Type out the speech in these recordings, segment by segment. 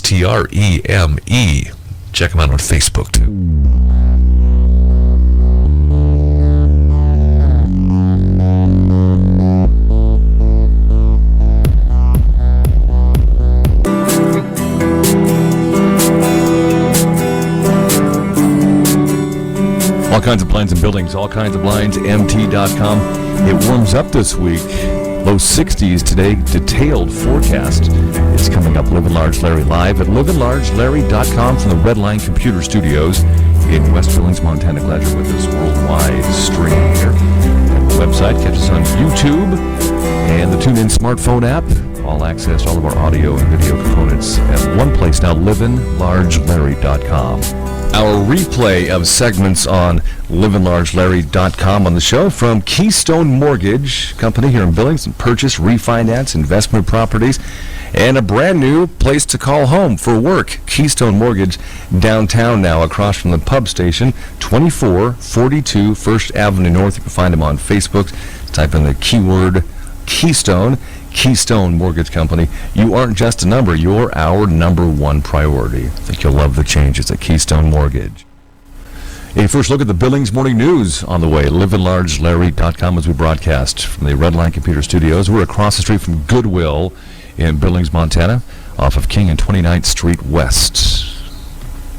Treme. Check them out on Facebook, too. All kinds of blinds and buildings, all kinds of blinds, mt.com. It warms up this week. Low 60s today. Detailed forecast is coming up. Livin Large Larry live at livinlargelarry.com from the Redline Computer Studios in West Billings, Montana. Glad you're with us. Worldwide stream here at the website. Catch us on YouTube and the TuneIn smartphone app. All access to all of our audio and video components at one place now, livinlargelarry.com. Our replay of segments on livinlargelarry.com on the show from Keystone Mortgage Company here in Billings, and purchase, refinance, investment properties, and a brand new place to call home for work. Keystone Mortgage downtown now, across from the pub station, 2442 First Avenue North. You can find them on Facebook. Type in the keyword Keystone. Keystone Mortgage Company. You aren't just a number, you're our number one priority. I think you'll love the changes at Keystone Mortgage. A first look at the Billings Morning News on the way. livinlargelarry.com as we broadcast from the Redline Computer Studios. We're across the street from Goodwill in Billings, Montana, off of King and 29th Street West.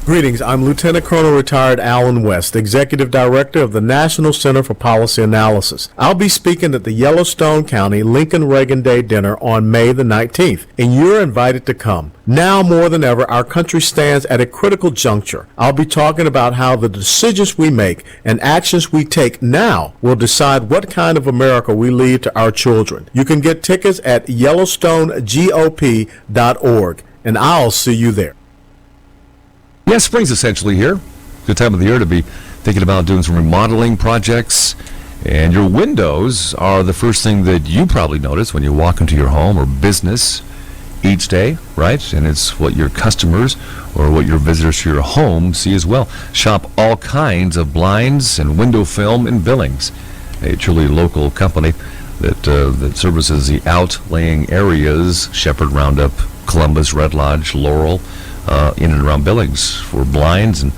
Greetings, I'm Lieutenant Colonel Retired Alan West, Executive Director of the National Center for Policy Analysis. I'll be speaking at the Yellowstone County Lincoln Reagan Day Dinner on May the 19th, and you're invited to come. Now more than ever, our country stands at a critical juncture. I'll be talking about how the decisions we make and actions we take now will decide what kind of America we leave to our children. You can get tickets at YellowstoneGOP.org, and I'll see you there. Yeah, spring's essentially here. Good time of the year to be thinking about doing some remodeling projects. And your windows are the first thing that you probably notice when you walk into your home or business each day, right? And it's what your customers or what your visitors to your home see as well. Shop all kinds of blinds and window film in Billings, a truly local company that services the outlying areas, Shepherd, Roundup, Columbus, Red Lodge, Laurel, in and around Billings for blinds and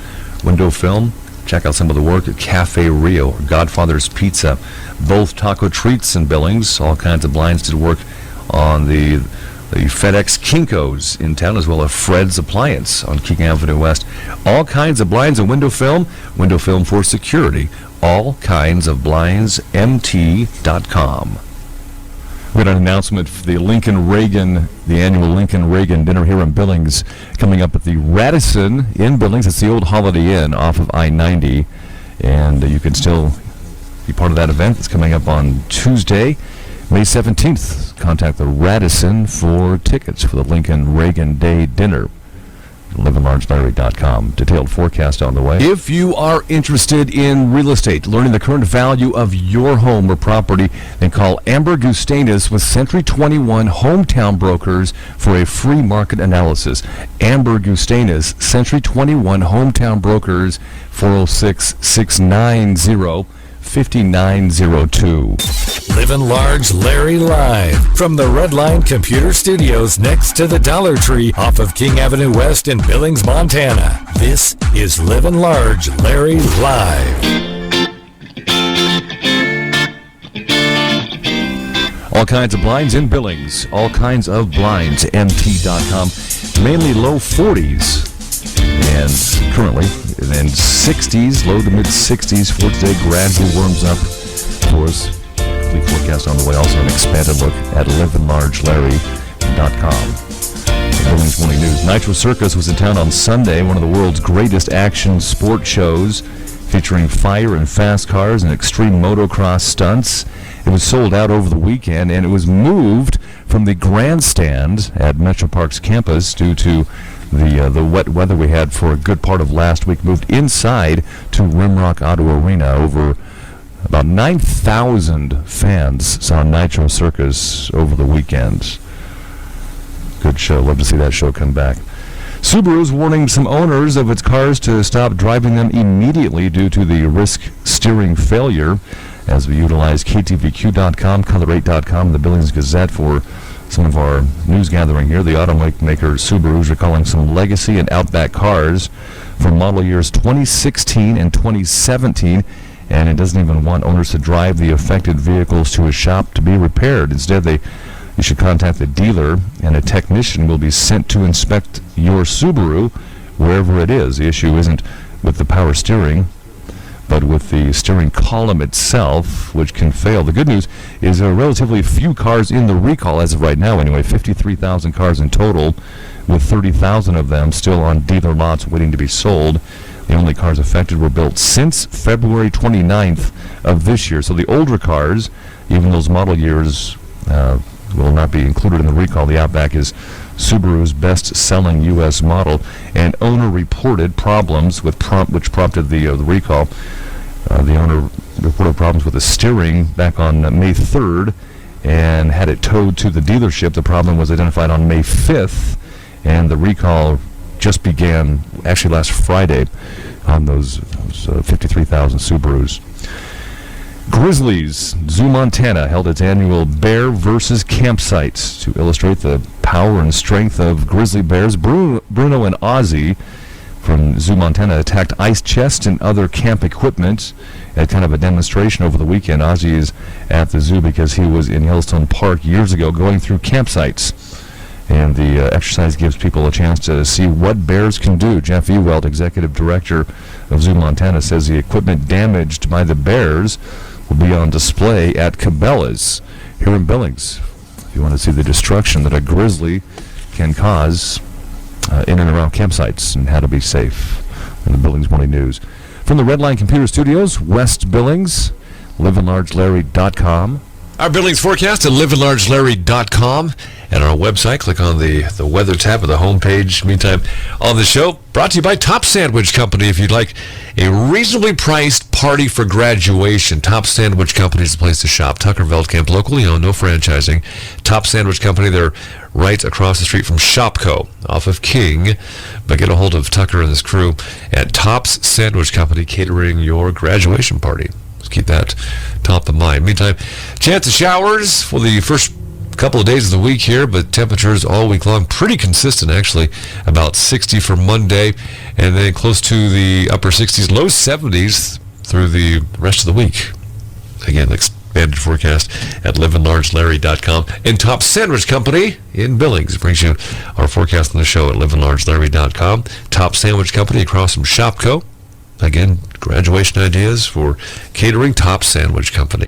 window film. Check out some of the work at Cafe Rio or Godfather's Pizza, both taco treats in Billings. All kinds of blinds did work on the FedEx Kinko's in town, as well as Fred's Appliance on King Avenue West. All kinds of blinds and window film for security. All kinds of blinds, mt.com. We had an announcement for the annual Lincoln Reagan dinner here in Billings, coming up at the Radisson in Billings. It's the old Holiday Inn off of I-90, and you can still be part of that event. It's coming up on Tuesday, May 17th. Contact the Radisson for tickets for the Lincoln Reagan Day dinner. livinlargelarry.com. Detailed forecast on the way. If you are interested in real estate, learning the current value of your home or property, then call Amber Gustanis with Century 21 Hometown Brokers for a free market analysis. Amber Gustanis, Century 21 Hometown Brokers, 406-690-5902. Livin Large Larry live from the Redline Computer Studios next to the Dollar Tree off of King Avenue West in Billings, Montana. This is Livin Large Larry live. All kinds of blinds in Billings. All kinds of blinds, mt.com. Mainly low 40s. And currently in 60s, low to mid 60s for today. Gradually warms up for us. Complete forecast on the way. Also an expanded look at livinlargelarry.com. Billings Morning News. Nitro Circus was in town on Sunday, one of the world's greatest action sport shows, featuring fire and fast cars and extreme motocross stunts. It was sold out over the weekend, and it was moved from the grandstand at Metro Parks campus due to the wet weather we had for a good part of last week. Moved inside to Rimrock Auto Arena. Over about 9,000 fans saw Nitro Circus over the weekend. Good show. Love to see that show come back. Subaru's warning some owners of its cars to stop driving them immediately due to the risk steering failure, as we utilize KTVQ.com, Color8.com, and the Billings Gazette for some of our news gathering here. The automaker Subaru's recalling some legacy and Outback cars from model years 2016 and 2017, and it doesn't even want owners to drive the affected vehicles to a shop to be repaired. Instead, you should contact the dealer, and a technician will be sent to inspect your Subaru wherever it is. The issue isn't with the power steering, but with the steering column itself, which can fail. The good news is there are relatively few cars in the recall as of right now anyway, 53,000 cars in total, with 30,000 of them still on dealer lots waiting to be sold. The only cars affected were built since February 29th of this year. So the older cars, even those model years, will not be included in the recall. The Outback is Subaru's best-selling U.S. model, and owner reported problems which prompted the recall. The owner reported problems with the steering back on May 3rd and had it towed to the dealership. The problem was identified on May 5th, and the recall just began actually last Friday on those 53,000 Subarus. Grizzlies Zoo, Montana held its annual Bear versus Campsites to illustrate the power and strength of grizzly bears. Bruno and Ozzy from Zoo, Montana attacked ice chests and other camp equipment at kind of a demonstration over the weekend. Ozzy is at the zoo because he was in Yellowstone Park years ago going through campsites. And the exercise gives people a chance to see what bears can do. Jeff Ewald, executive director of Zoo, Montana, says the equipment damaged by the bears will be on display at Cabela's here in Billings. If you want to see the destruction that a grizzly can cause in and around campsites and how to be safe. In the Billings Morning News. From the Redline Computer Studios, West Billings, livinlargelarry.com. Our Billings forecast at livinlargelarry.com, and our website, click on the weather tab of the homepage. Meantime, on the show, brought to you by Top Sandwich Company. If you'd like a reasonably priced party for graduation, Top Sandwich Company is the place to shop. Tucker Veldkamp, locally owned, no franchising. Top Sandwich Company, they're right across the street from Shopco off of King. But get a hold of Tucker and his crew at Top's Sandwich Company, catering your graduation party. Keep that top of mind. Meantime, chance of showers for the first couple of days of the week here, but temperatures all week long pretty consistent, actually. About 60 for Monday, and then close to the upper 60s, low 70s through the rest of the week. Again, expanded forecast at livinlargelarry.com. And Top Sandwich Company in Billings brings you our forecast on the show at livinlargelarry.com. Top Sandwich Company across from Shopco. Again, graduation ideas for catering. Top Sandwich Company.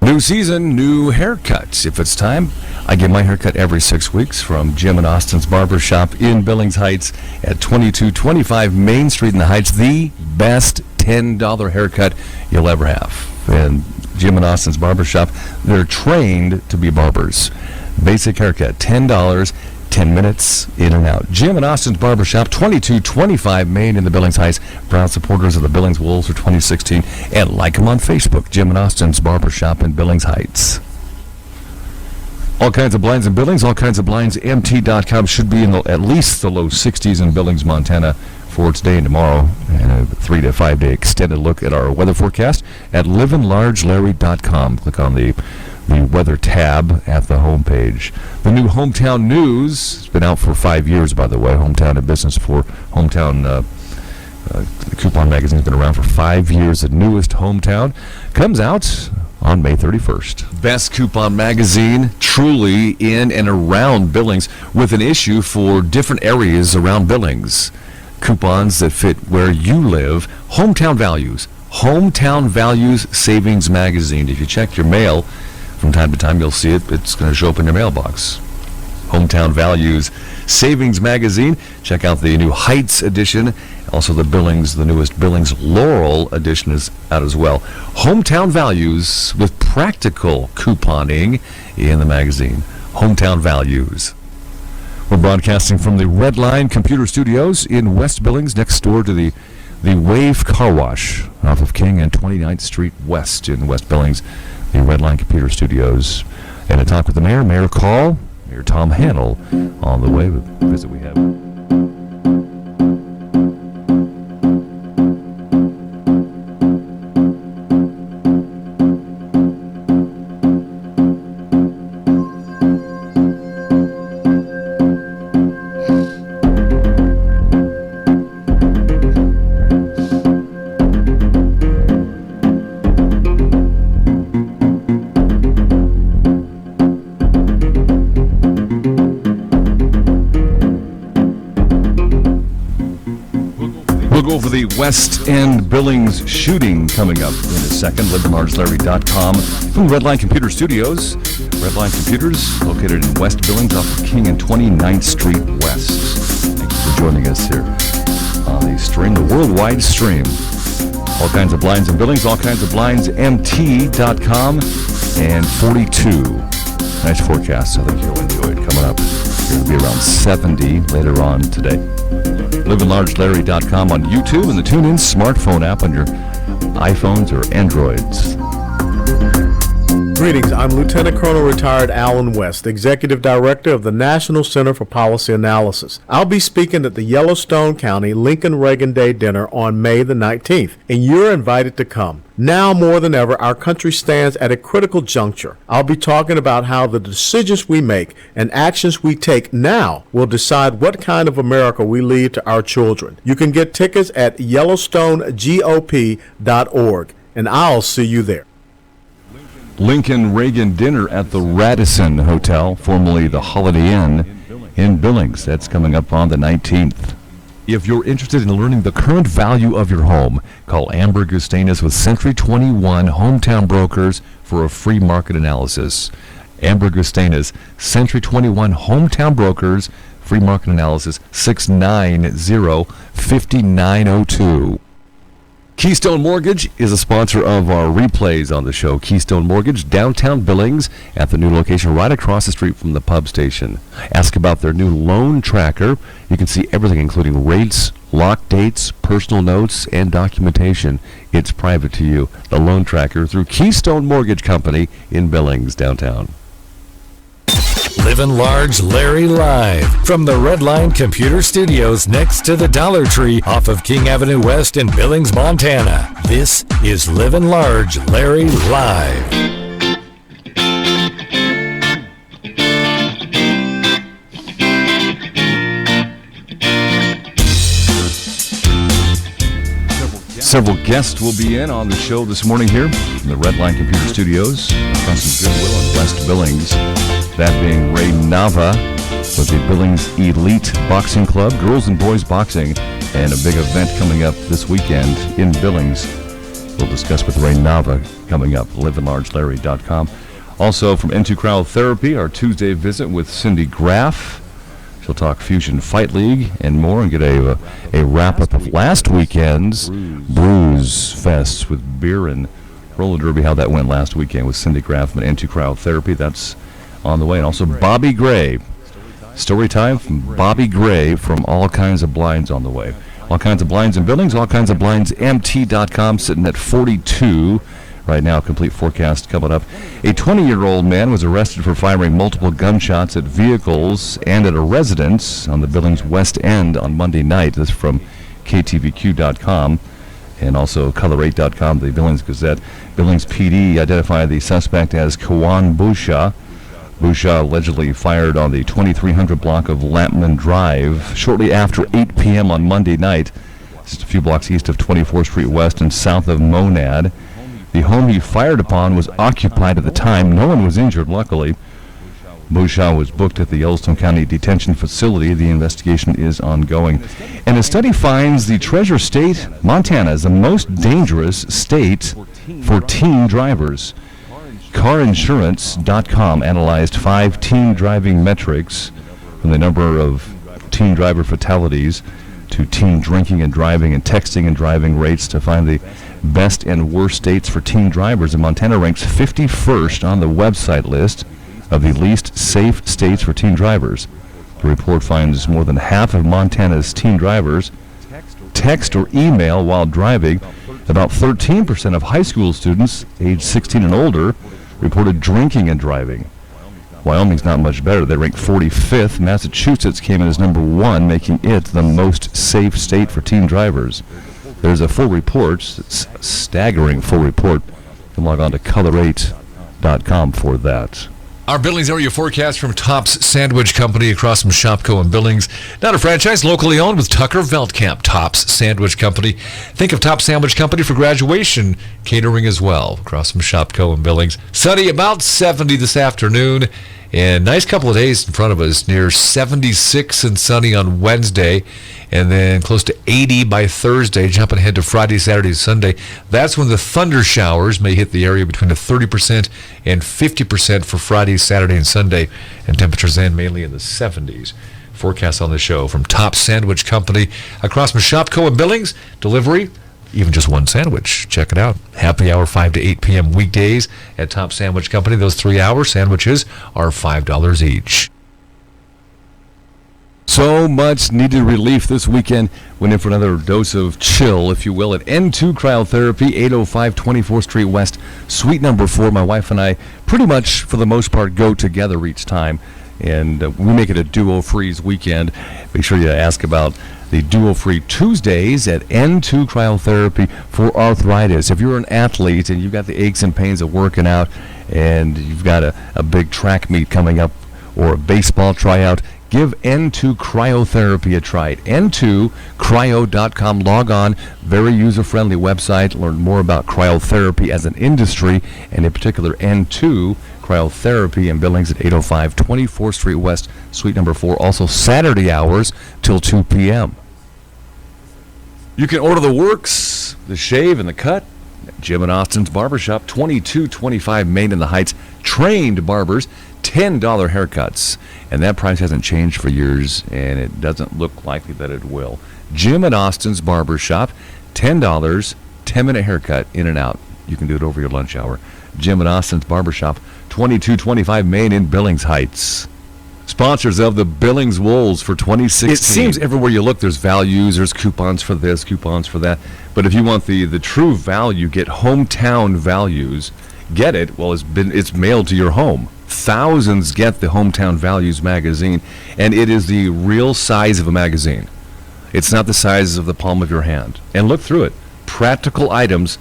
New season, new haircuts. If it's time, I get my haircut every 6 weeks from Jim and Austin's Barber Shop in Billings Heights at 2225 Main Street in the Heights. The best $10 haircut you'll ever have. And Jim and Austin's Barber Shop, they're trained to be barbers. Basic haircut, $10. 10 minutes in and out. Jim and Austin's Barbershop, 2225 Main in the Billings Heights. Proud supporters of the Billings Wolves for 2016. And like them on Facebook, Jim and Austin's Barbershop in Billings Heights. All kinds of blinds in Billings, all kinds of blinds. MT.com should be in at least the low 60s in Billings, Montana for today and tomorrow. And a 3 to 5 day extended look at our weather forecast at livinlargelarry.com. Click on the weather tab at the homepage. The new Hometown News has been out for 5 years, by the way. Hometown in business for Hometown. The coupon magazine has been around for 5 years. The newest Hometown comes out on May 31st. Best coupon magazine truly in and around Billings, with an issue for different areas around Billings. Coupons that fit where you live. Hometown Values. Hometown Values Savings Magazine. If you check your mail, from time to time, you'll see it. It's going to show up in your mailbox. Hometown Values Savings Magazine. Check out the new Heights edition. Also, the newest Billings Laurel edition is out as well. Hometown Values with practical couponing in the magazine. Hometown Values. We're broadcasting from the Redline Computer Studios in West Billings, next door to the Wave Car Wash off of King and 29th Street West in West Billings. The Redline Computer Studios. And a talk with the mayor, Mayor Call, Mayor Tom Hannell, on the way with the visit we have. We'll go over the West End Billings shooting coming up in a second. LivinLargeLarry.com from Redline Computer Studios. Redline Computers located in West Billings off of King and 29th Street West. Thank you for joining us here on the stream, the worldwide stream. All kinds of blinds in Billings, all kinds of blinds, mt.com, and 42. Nice forecast, I think you'll enjoy it coming up. It's going to be around 70 later on today. LivinLargeLarry.com on YouTube and the TuneIn smartphone app on your iPhones or Androids. Greetings, I'm Lieutenant Colonel Retired Alan West, Executive Director of the National Center for Policy Analysis. I'll be speaking at the Yellowstone County Lincoln Reagan Day Dinner on May the 19th, and you're invited to come. Now more than ever, our country stands at a critical juncture. I'll be talking about how the decisions we make and actions we take now will decide what kind of America we leave to our children. You can get tickets at YellowstoneGOP.org, and I'll see you there. Lincoln Reagan Dinner at the Radisson Hotel, formerly the Holiday Inn in Billings. That's coming up on the 19th. If you're interested in learning the current value of your home, call Amber Gustanis with Century 21 Hometown Brokers for a free market analysis. Amber Gustanis, Century 21 Hometown Brokers, free market analysis, 690-5902. Keystone Mortgage is a sponsor of our replays on the show. Keystone Mortgage, downtown Billings, at the new location right across the street from the pub station. Ask about their new loan tracker. You can see everything, including rates, lock dates, personal notes, and documentation. It's private to you. The loan tracker through Keystone Mortgage Company in Billings, downtown. Livin Large Larry live from the Redline Computer Studios next to the Dollar Tree off of King Avenue West in Billings, Montana. This is Livin Large Larry live. Several guests will be in on the show this morning here in the Redline Computer Studios across some Goodwill in West Billings. That being Ray Nava with the Billings Elite Boxing Club, girls and boys boxing, and a big event coming up this weekend in Billings. We'll discuss with Ray Nava coming up, livinlargelarry.com. Also from N2 Cryotherapy, our Tuesday visit with Cindy Graff. She'll talk Fusion Fight League and more, and get a wrap-up of last weekend's Bruise Fest with beer and roller derby, how that went last weekend with Cindy Graff from N2 Cryotherapy. That's on the way. And also Bobby Gray. Story time from Bobby Gray from All Kinds of Blinds on the way. All Kinds of Blinds in Billings, All Kinds of Blinds, mt.com, sitting at 42 right now. Complete forecast coming up. A 20-year-old man was arrested for firing multiple gunshots at vehicles and at a residence on the Billings West End on Monday night. This is from KTVQ.com and also Color8.com, the Billings Gazette. Billings PD identified the suspect as Kawan Busha. Busha allegedly fired on the 2300 block of Lampman Drive shortly after 8 p.m. on Monday night, just a few blocks east of 24th Street West and south of Monad. The home he fired upon was occupied at the time. No one was injured, luckily. Busha was booked at the Yellowstone County Detention Facility. The investigation is ongoing. And a study finds the Treasure State, Montana, is the most dangerous state for teen drivers. CarInsurance.com analyzed 5 teen driving metrics, from the number of teen driver fatalities to teen drinking and driving and texting and driving rates, to find the best and worst states for teen drivers. And Montana ranks 51st on the website list of the least safe states for teen drivers. The report finds more than half of Montana's teen drivers text or email while driving. About 13% of high school students aged 16 and older reported drinking and driving. Wyoming's not much better. They rank 45th. Massachusetts came in as number 1, making it the most safe state for teen drivers. There's a full report. It's a staggering full report. You can log on to color8.com for that. Our Billings area forecast from Tops Sandwich Company across from Shopko and Billings. Not a franchise, locally owned with Tucker Veldkamp. Tops Sandwich Company. Think of Tops Sandwich Company for graduation catering as well. Across from Shopko and Billings. Sunny, about 70 this afternoon. And nice couple of days in front of us, near 76 and sunny on Wednesday, and then close to 80 by Thursday, jumping ahead to Friday, Saturday, Sunday. That's when the thunder showers may hit the area between a 30% and 50% for Friday, Saturday, and Sunday, and temperatures then mainly in the 70s. Forecast on the show from Top Sandwich Company across Meshopko and Billings. Delivery, even just one sandwich. Check it out. Happy hour 5 to 8 p.m. weekdays at Top Sandwich Company. Those 3-hour sandwiches are $5 each. So much needed relief this weekend. Went in for another dose of chill, if you will, at N2 Cryotherapy, 805 24th Street West, suite number 4. My wife and I pretty much, for the most part, go together each time. And we make it a duo-freeze weekend. Make sure you ask about the duo-free Tuesdays at N2 Cryotherapy for arthritis. If you're an athlete and you've got the aches and pains of working out and you've got a big track meet coming up or a baseball tryout, give N2 Cryotherapy a try at n2cryo.com. Log on, very user-friendly website. Learn more about cryotherapy as an industry, and in particular N2 Cryotherapy in Billings at 805 24th Street West, suite number 4. Also Saturday hours till 2 p.m. You can order the works, the shave, and the cut at Jim and Austin's Barbershop, 2225 Main in the Heights. Trained barbers, $10 haircuts. And that price hasn't changed for years, and it doesn't look likely that it will. Jim and Austin's Barbershop, $10, 10-minute haircut, in and out. You can do it over your lunch hour. Jim and Austin's Barbershop, 2225 Main in Billings Heights. Sponsors of the Billings Wolves for 2016. It seems everywhere you look there's values, there's coupons for this, coupons for that. But if you want the true value, get Hometown Values. Get it? Well, it's mailed to your home. Thousands get the Hometown Values magazine, and it is the real size of a magazine. It's not the size of the palm of your hand. And look through it. Practical items,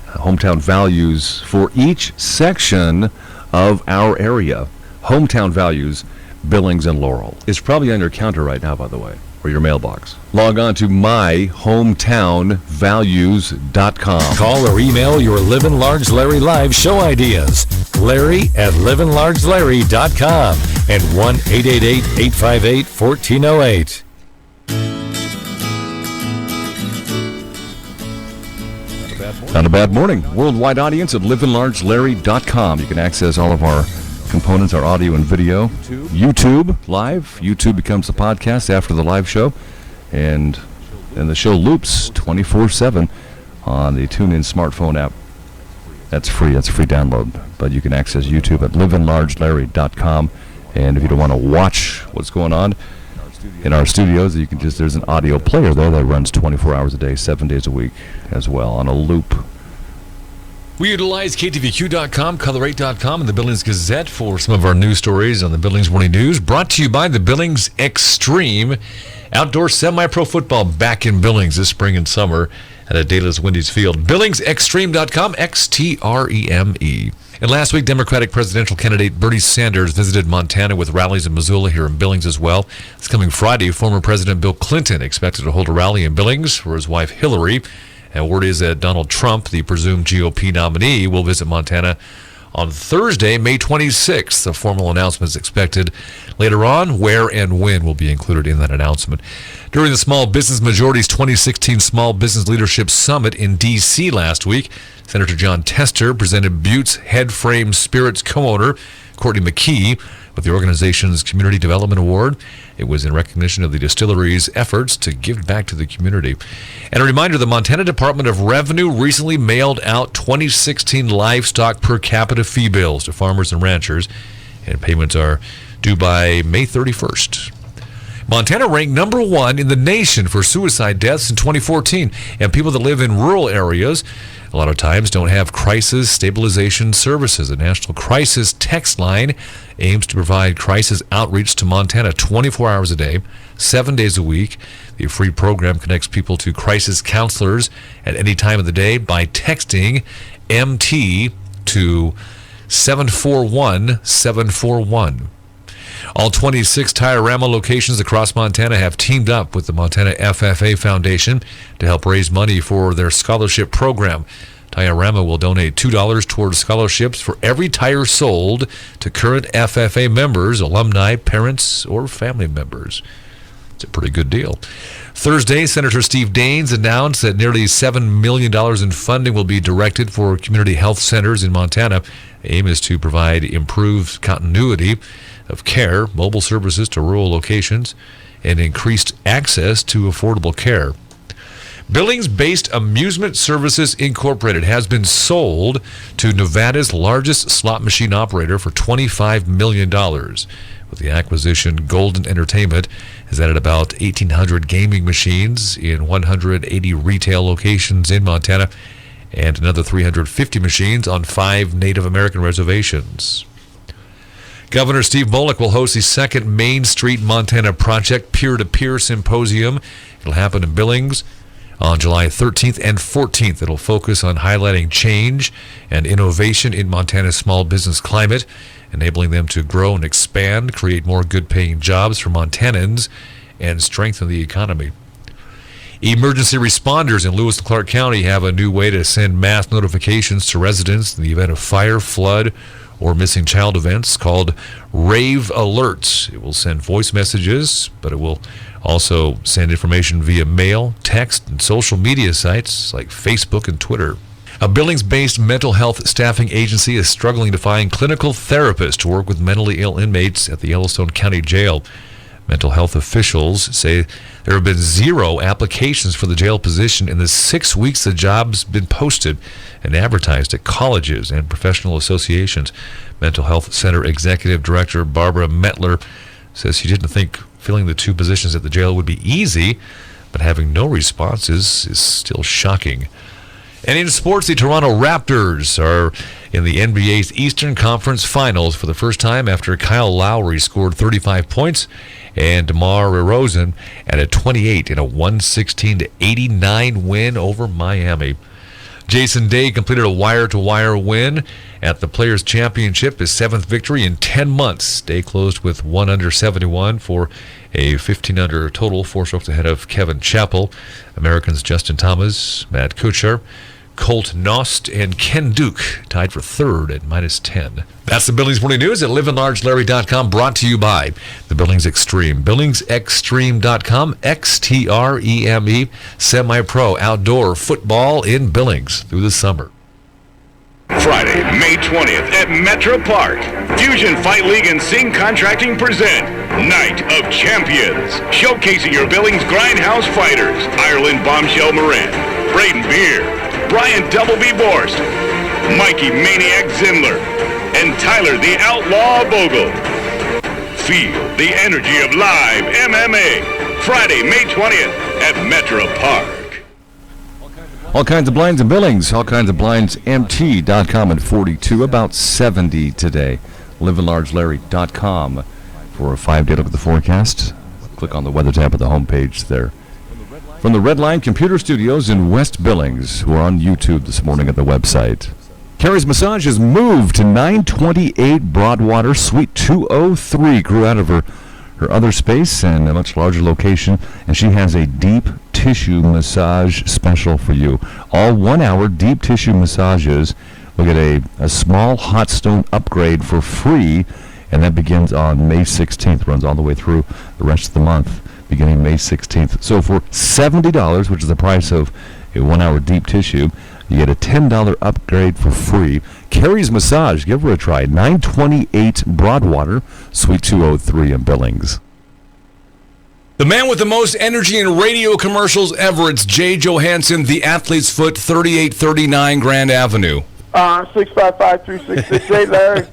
Hometown Values for each section of our area. Hometown Values, Billings and Laurel. It's probably on your counter right now, by the way, or your mailbox. Log on to myhometownvalues.com. Call or email your Livin Large Larry Live show ideas. Larry at livinlargelarry.com and 1-888-858-1408. Not a bad morning. Worldwide audience at livinlargelarry.com. You can access all of our components, our audio and video. YouTube live. YouTube becomes the podcast after the live show. And the show loops 24/7 on the TuneIn smartphone app. That's free. That's a free download. But you can access YouTube at livinlargelarry.com. And if you don't want to watch what's going on in our studios, you can there's an audio player there that runs 24 hours a day, 7 days a week as well, on a loop. We utilize KTVQ.com, Color8.com, and the Billings Gazette for some of our news stories on the Billings Morning News. Brought to you by the Billings Extreme. Outdoor semi-pro football back in Billings this spring and summer at a Dayless Wendy's Field. BillingsExtreme.com, XTREME. And last week, Democratic presidential candidate Bernie Sanders visited Montana with rallies in Missoula, here in Billings as well. This coming Friday, former President Bill Clinton expected to hold a rally in Billings for his wife Hillary. And word is that Donald Trump, the presumed GOP nominee, will visit Montana on Thursday, May 26th. A formal announcement is expected later on. Where and when will be included in that announcement. During the Small Business Majority's 2016 Small Business Leadership Summit in D.C. last week, Senator John Tester presented Butte's Head Frame Spirits co-owner, Courtney McKee, with the organization's Community Development Award. It was in recognition of the distillery's efforts to give back to the community. And a reminder, the Montana Department of Revenue recently mailed out 2016 livestock per capita fee bills to farmers and ranchers, and payments are due by May 31st. Montana ranked number 1 in the nation for suicide deaths in 2014, and people that live in rural areas a lot of times don't have crisis stabilization services. The National Crisis Text Line aims to provide crisis outreach to Montana 24 hours a day, 7 days a week. The free program connects people to crisis counselors at any time of the day by texting MT to 741-741. All 26 Tiorama locations across Montana have teamed up with the Montana FFA Foundation to help raise money for their scholarship program. Tire-Rama will donate $2 towards scholarships for every tire sold to current FFA members, alumni, parents, or family members. It's a pretty good deal. Thursday, Senator Steve Daines announced that nearly $7 million in funding will be directed for community health centers in Montana. The aim is to provide improved continuity of care, mobile services to rural locations, and increased access to affordable care. Billings-based Amusement Services Incorporated has been sold to Nevada's largest slot machine operator for $25 million. With the acquisition, Golden Entertainment has added about 1,800 gaming machines in 180 retail locations in Montana and another 350 machines on 5 Native American reservations. Governor Steve Bullock will host the second Main Street Montana Project Peer-to-Peer Symposium. It'll happen in Billings on July 13th and 14th. It'll focus on highlighting change and innovation in Montana's small business climate, enabling them to grow and expand, create more good-paying jobs for Montanans, and strengthen the economy. Emergency responders in Lewis and Clark County have a new way to send mass notifications to residents in the event of fire, flood, or missing child events called Rave Alerts. It will send voice messages, but it will also send information via mail, text, and social media sites like Facebook and Twitter. A Billings-based mental health staffing agency is struggling to find clinical therapists to work with mentally ill inmates at the Yellowstone County Jail. Mental health officials say there have been 0 applications for the jail position in the 6 weeks the job's been posted and advertised at colleges and professional associations. Mental Health Center Executive Director Barbara Metler says she didn't think filling the 2 positions at the jail would be easy, but having no responses is still shocking. And in sports, the Toronto Raptors are in the NBA's Eastern Conference Finals for the first time after Kyle Lowry scored 35 points and DeMar DeRozan added 28 in a 116-89 win over Miami. Jason Day completed a wire-to-wire win at the Players' Championship, his 7th victory in 10 months. Day closed with 1 under 71 for a 15 under total, 4 strokes ahead of Kevin Chappell. Americans Justin Thomas, Matt Kuchar, Colt Knost, and Ken Duke tied for 3rd at -10. That's the Billings Morning News at livinlargelarry.com, brought to you by the Billings Extreme. BillingsExtreme.com, XTREME, semi-pro outdoor football in Billings through the summer. Friday, May 20th at Metro Park. Fusion Fight League and Sing Contracting present Night of Champions. Showcasing your Billings Grindhouse fighters. Ireland Bombshell Moran, Braden Beer, Brian Double B. Borst, Mikey Maniac Zindler, and Tyler the Outlaw Bogle. Feel the energy of live MMA. Friday, May 20th at Metro Park. All kinds of blinds in Billings. All kinds of blinds. MT.com at 42, about 70 today. LivinLargeLarry.com for a 5-day look at the forecast. Click on the weather tab at the homepage there. From the Redline Computer Studios in West Billings, who are on YouTube this morning at the website. Carrie's Massage has moved to 928 Broadwater, Suite 203. Grew out of her other space and a much larger location, and she has a deep tissue massage special for you. All 1-hour deep tissue massages. We'll get a small hot stone upgrade for free, and that begins on May 16th, runs all the way through the rest of the month, beginning May 16th. So for $70, which is the price of a 1-hour deep tissue, you get a $10 upgrade for free. Carrie's Massage, give her a try. 928 Broadwater, Suite 203 in Billings. The man with the most energy in radio commercials ever, it's Jay Johansson, the Athlete's Foot, 3839 Grand Avenue. 655-3668, Larry.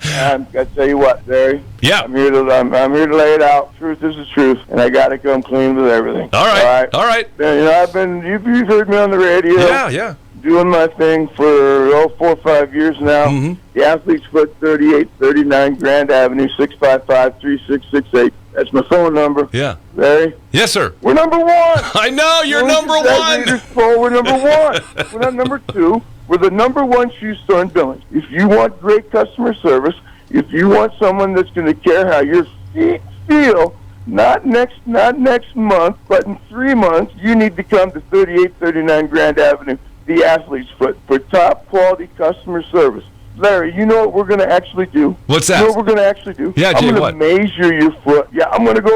I tell you what, Larry. Yeah. I'm here to lay it out. Truth is the truth, and I got to come clean with everything. All right. You've heard me on the radio. Yeah. Doing my thing for 4 or 5 years now. Mm-hmm. The Athlete's Foot, 3839 Grand Avenue, 655-3668. That's my phone number. Yeah. Larry? Yes, sir. We're number 1. I know, you're number 1. We're number 1. We're not number 2. We're the number 1 shoe store in Billings. If you want great customer service, if you want someone that's going to care how your feet feel, not next month, but in 3 months, you need to come to 3839 Grand Avenue. the Athlete's Foot for top quality customer service. Larry, you know what we're going to actually do? What's that? You know what we're going to actually do? Yeah, Jay, I'm what? going to measure your foot. Yeah, I'm going to do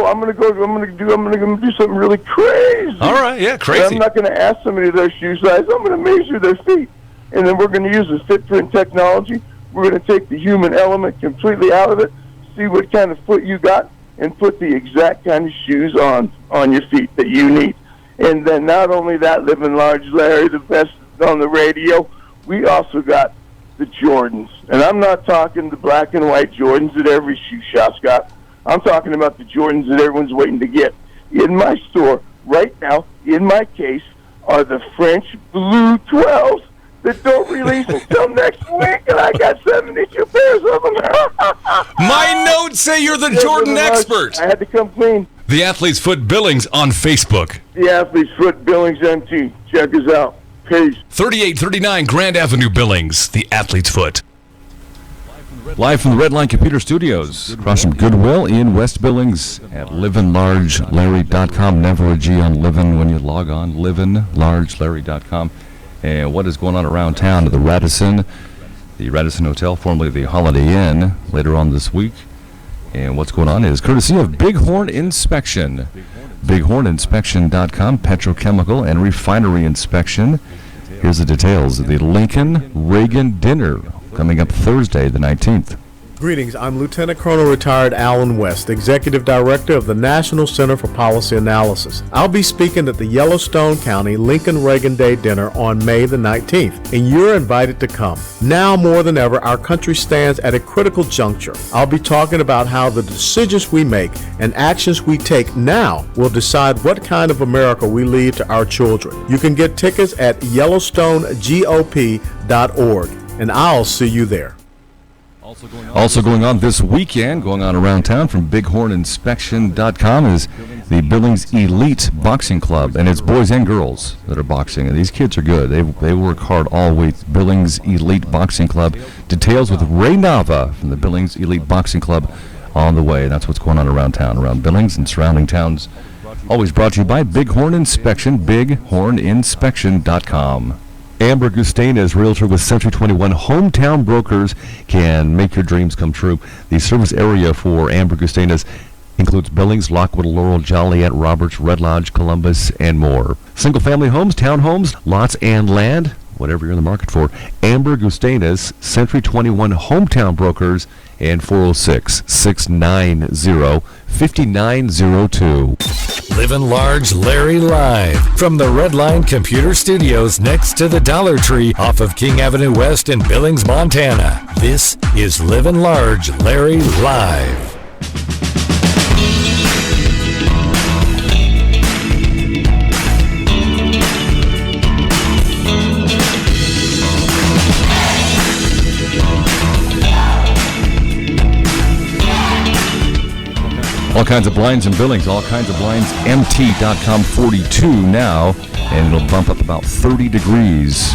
something really crazy. All right, yeah, And crazy. I'm not going to ask somebody their shoe size. I'm going to measure their feet. And then we're going to use the footprint technology. We're going to take the human element completely out of it, see what kind of foot you got, and put the exact kind of shoes on your feet that you need. And then not only that, Livin Large Larry, the best on the radio, we also got the Jordans. And I'm not talking the black and white Jordans that every shoe shop's got. I'm talking about the Jordans that everyone's waiting to get. In my store, right now, in my case, are the French Blue 12s that don't release until next week, and I got 72 pairs of them. My notes say you're the Jordan expert. I had to come clean. The Athlete's Foot Billings on Facebook. The Athlete's Foot Billings MT. Check us out. Peace. 3839 Grand Avenue Billings, the Athlete's Foot. Live from the Redline Computer Studios, across from Goodwill in West Billings at livinlargelarry.com. Never a G on Livin when you log on, livinlargelarry.com. And what is going on around town at the Radisson Hotel, formerly the Holiday Inn, later on this week. And what's going on is courtesy of Bighorn Inspection. BighornInspection.com, petrochemical and refinery inspection. Here's the details of the Lincoln Reagan dinner coming up Thursday, the 19th. Greetings, I'm Lieutenant Colonel Retired Alan West, Executive Director of the National Center for Policy Analysis. I'll be speaking at the Yellowstone County Lincoln Reagan Day Dinner on May the 19th, and you're invited to come. Now more than ever, our country stands at a critical juncture. I'll be talking about how the decisions we make and actions we take now will decide what kind of America we leave to our children. You can get tickets at YellowstoneGOP.org, and I'll see you there. Also going on this weekend, going on around town from BighornInspection.com is the Billings Elite Boxing Club, and it's boys and girls that are boxing, and these kids are good. They work hard all week. Billings Elite Boxing Club. Details with Ray Nava from the Billings Elite Boxing Club on the way. That's what's going on around town, around Billings and surrounding towns. Always brought to you by Bighorn Inspection, BighornInspection.com. Amber Gustainez, realtor with Century 21 Hometown Brokers, can make your dreams come true. The service area for Amber Gustainez includes Billings, Lockwood, Laurel, Joliet, Roberts, Red Lodge, Columbus, and more. Single-family homes, townhomes, lots, and land, whatever you're in the market for. Amber Gustainez, Century 21 Hometown Brokers, and 406-690-5902. Livin Large Larry Live from the Redline Computer Studios next to the Dollar Tree off of King Avenue West in Billings, Montana. This is Livin Large Larry Live. All kinds of blinds in Billings, all kinds of blinds. MT.com 42 now, and it'll bump up about 30 degrees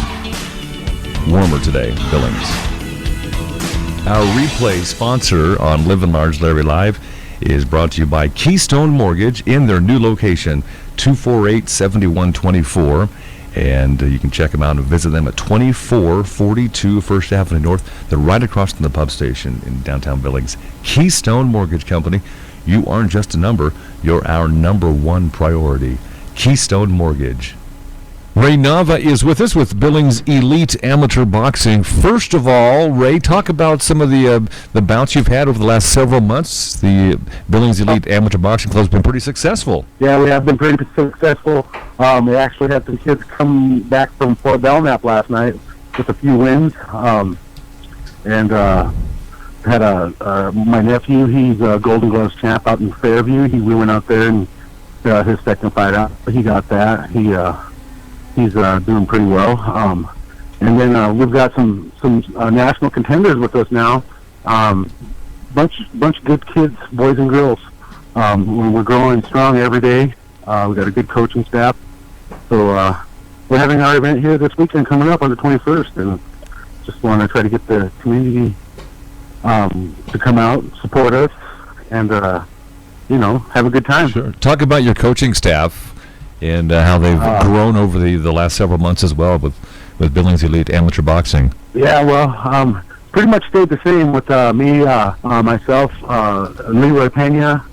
warmer today, Billings. Our replay sponsor on Livin Large Larry Live is brought to you by Keystone Mortgage in their new location, 248-7124. And you can check them out and visit them at 2442 First Avenue North. They're right across from the pub station in downtown Billings. Keystone Mortgage Company. You aren't just a number, you're our number one priority. Keystone Mortgage. Ray Nava is with us with Billings Elite Amateur Boxing. First of all, Ray, talk about some of the bouts you've had over the last several months. The Billings Elite Amateur Boxing Club has been pretty successfn. Yeah, we have been pretty successful. We actually had some kids come back from Fort Belknap last night with a few wins. Had my nephew, he's a Golden Gloves champ out in Fairview. We went out there and his second fight out, he got that. He's doing pretty well. And then we've got some national contenders with us now. Bunch of good kids, boys and girls. We're growing strong every day. We got a good coaching staff. So we're having our event here this weekend coming up on the 21st, and just want to try to get the community to come out, support us, and have a good time. Sure. Talk about your coaching staff and how they've grown over the last several months as well with with Billings Elite Amateur Boxing? Yeah, well, pretty much stayed the same with me, myself, Leroy Pena,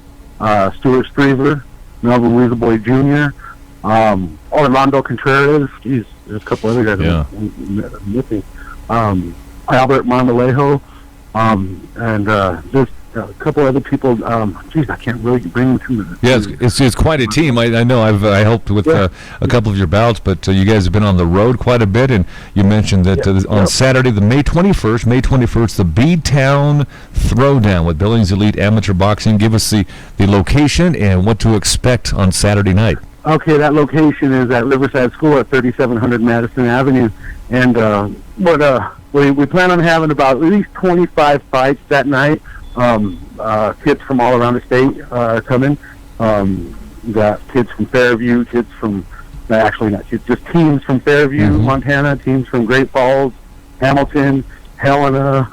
Stuart Strever, Melvin Weaselboy Jr., Orlando Contreras. Geez, there's a couple other guys I'm missing. Albert Marmolejo, and just a couple other people. Geez, I can't really bring them to the. Yeah, it's quite a team. I know I helped with a couple of your bouts, but you guys have been on the road quite a bit, and you mentioned that on Saturday, the May 21st, the B-Town Throwdown with Billings Elite Amateur Boxing. Give us the location and what to expect on Saturday night. Okay, that location is at Riverside School at 3700 Madison Avenue, and we plan on having about at least 25 fights that night. Kids from all around the state are coming. We got kids from Fairview, kids from actually not kids, just teams from Fairview, Montana, teams from Great Falls, Hamilton, Helena,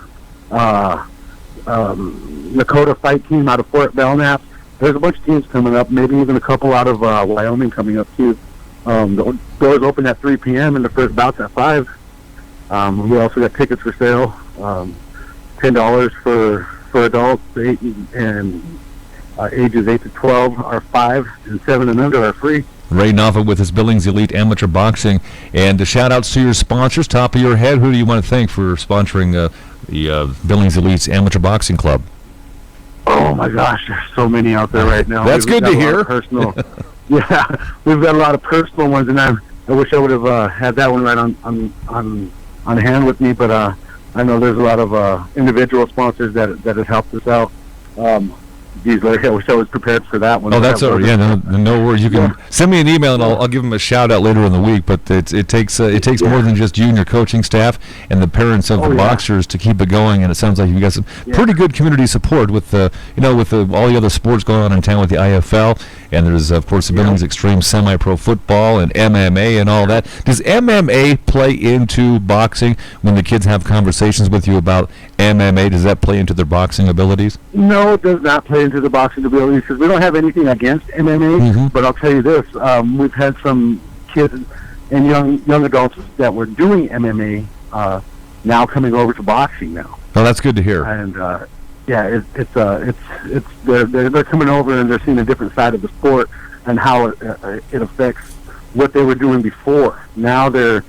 Lakota fight team out of Fort Belknap. There's a bunch of teams coming up, maybe even a couple out of Wyoming coming up too. The doors open at 3 p.m. and the first bout's at 5. We also got tickets for sale. $10 for adults, 8 and ages 8 to 12 are 5, and 7 and under are free. Ray Nava with his Billings Elite Amateur Boxing. And the shout-outs to your sponsors, top of your head, who do you want to thank for sponsoring the Billings Elite Amateur Boxing Club? Oh, my gosh, there's so many out there right now. That's good to hear. Personal, yeah, we've got a lot of personal ones, and I wish I would have had that one right on hand with me, but I know there's a lot of individual sponsors that have helped us out. Geez, Larry, I wish I was prepared for that one. Oh, that's all right. Yeah, no worries. You can send me an email, and I'll give them a shout out later in the week. But it takes more than just you and your coaching staff and the parents of the boxers to keep it going. And it sounds like you got some pretty good community support with all the other sports going on in town with the IFL, and there's of course the Billings Extreme Semi-Pro Football and MMA and all that. Does MMA play into boxing when the kids have conversations with you about MMA? Does that play into their boxing abilities? No, it does not play into the boxing abilities because we don't have anything against MMA. But I'll tell you this: we've had some kids and young adults that were doing MMA now coming over to boxing now. Oh, that's good to hear. And they're coming over and they're seeing a different side of the sport and how it affects what they were doing before. Now they're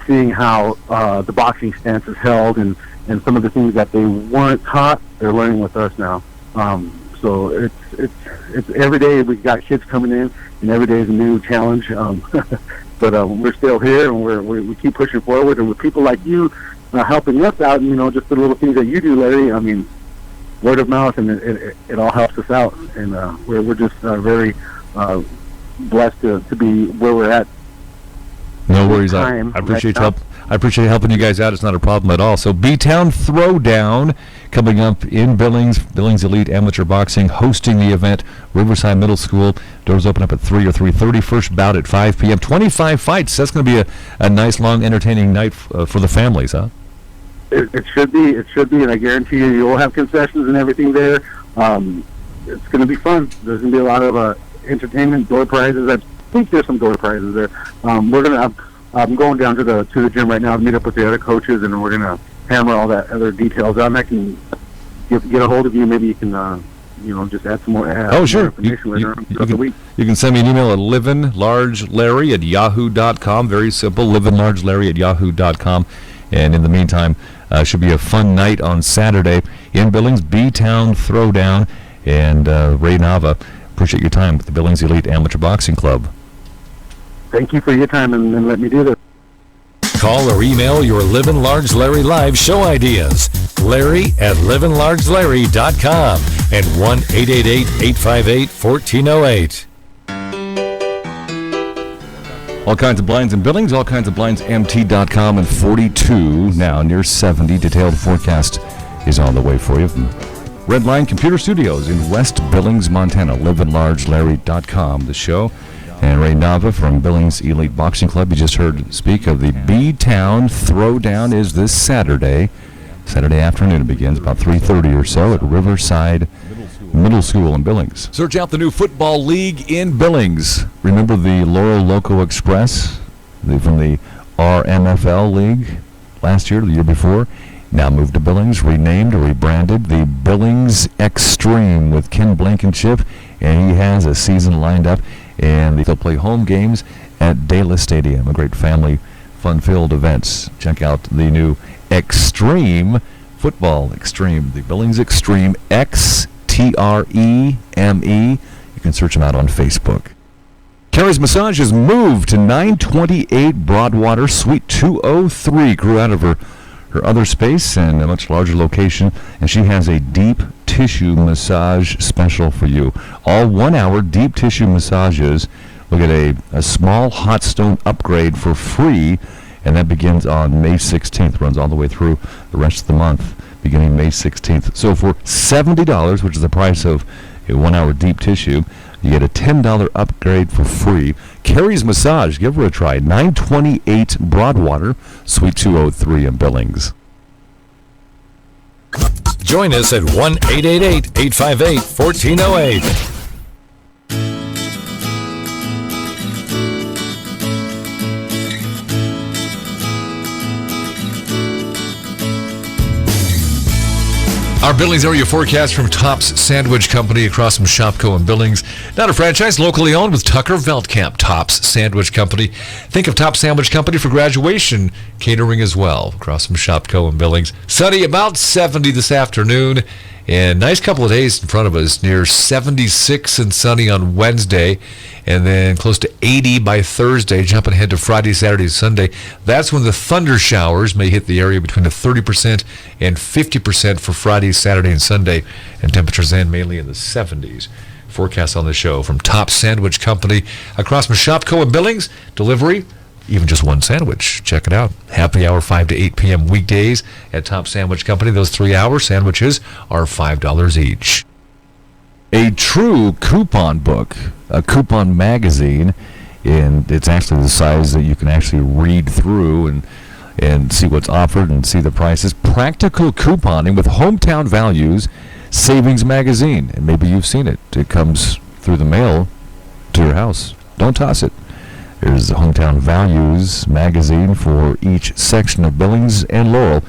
seeing how the boxing stance is held and some of the things that they weren't taught, they're learning with us now. So it's every day we got kids coming in, and every day is a new challenge. But we're still here, and we keep pushing forward. And with people like you helping us out, and just the little things that you do, Larry. I mean, word of mouth, and it all helps us out. And we're just very blessed to be where we're at. No worries. I appreciate help. I appreciate helping you guys out. It's not a problem at all. So B-Town Throwdown coming up in Billings. Billings Elite Amateur Boxing hosting the event. Riverside Middle School. Doors open up at 3 or 3:30. First bout at 5 p.m. 25 fights. That's going to be a nice, long, entertaining night for the families, huh? It should be. It should be, and I guarantee you will have concessions and everything there. It's going to be fun. There's going to be a lot of entertainment, door prizes. I think there's some door prizes there. I'm going down to the gym right now to meet up with the other coaches, and we're going to hammer all that other details out. And I can get a hold of you. Maybe you can, just add some more. Sure. More information later on throughout the week. You can send me an email at livinlargelarry@yahoo.com. Very simple, livinlargelarry@yahoo.com. And in the meantime, should be a fun night on Saturday in Billings, B-Town Throwdown. And Ray Nava, appreciate your time with the Billings Elite Amateur Boxing Club. Thank you for your time and let me do this. Call or email your Livin Large Larry Live show ideas. Larry@livinlargelarry.com and 1-888-858-1408. All kinds of blinds in Billings, all kinds of blinds, mt.com, and 42 now, near 70. Detailed forecast is on the way for you from Redline Computer Studios in West Billings, Montana. livinlargelarry.com, the show. And Ray Nava from Billings Elite Boxing Club, you just heard speak of the B-Town Throwdown is this Saturday afternoon. It begins about 3:30 or so at Riverside Middle School in Billings. Search out the new football league in Billings. Remember the Laurel Loco Express from the RMFL League last year, the year before. Now moved to Billings, renamed or rebranded the Billings Extreme with Ken Blankenship, and he has a season lined up, and they'll play home games at Dela Stadium, a great family fun-filled events. Check out the new Extreme Football Extreme, the Billings Extreme, XTREME. You can search them out on Facebook. Carrie's Massage has moved to 928 Broadwater, Suite 203. Grew out of her other space and a much larger location, and she has a deep tissue massage special for you. All 1 hour deep tissue massages. Look at a small hot stone upgrade for free, and that begins on May 16th, runs all the way through the rest of the month, beginning May 16th. So for $70, which is the price of a 1 hour deep tissue, you get a $10 upgrade for free. Carrie's Massage, give her a try. 928 Broadwater, Suite 203 in Billings. Join us at 1-888-858-1408. Our Billings area forecast from Tops Sandwich Company across from Shopko and Billings. Not a franchise, locally owned with Tucker Veldkamp. Tops Sandwich Company. Think of Tops Sandwich Company for graduation catering as well. Across from Shopko and Billings. Sunny, about 70 this afternoon. And nice couple of days in front of us. Near 76 and sunny on Wednesday. And then close to 80 by Thursday. Jumping ahead to Friday, Saturday, Sunday. That's when the thunder showers may hit the area between 30% and 50% for Friday, Saturday, and Sunday. And temperatures then mainly in the 70s. Forecast on the show from Top Sandwich Company across from Shopko and Billings. Delivery, even just one sandwich. Check it out. Happy hour 5 to 8 p.m. weekdays at Top Sandwich Company. Those 3-hour sandwiches are $5 each. A true coupon book, a coupon magazine, and it's actually the size that you can actually read through and see what's offered and see the prices. Practical couponing with Hometown Values Savings Magazine. And maybe you've seen it. It comes through the mail to your house. Don't toss it. There's the Hometown Values magazine for each section of Billings and Laurel.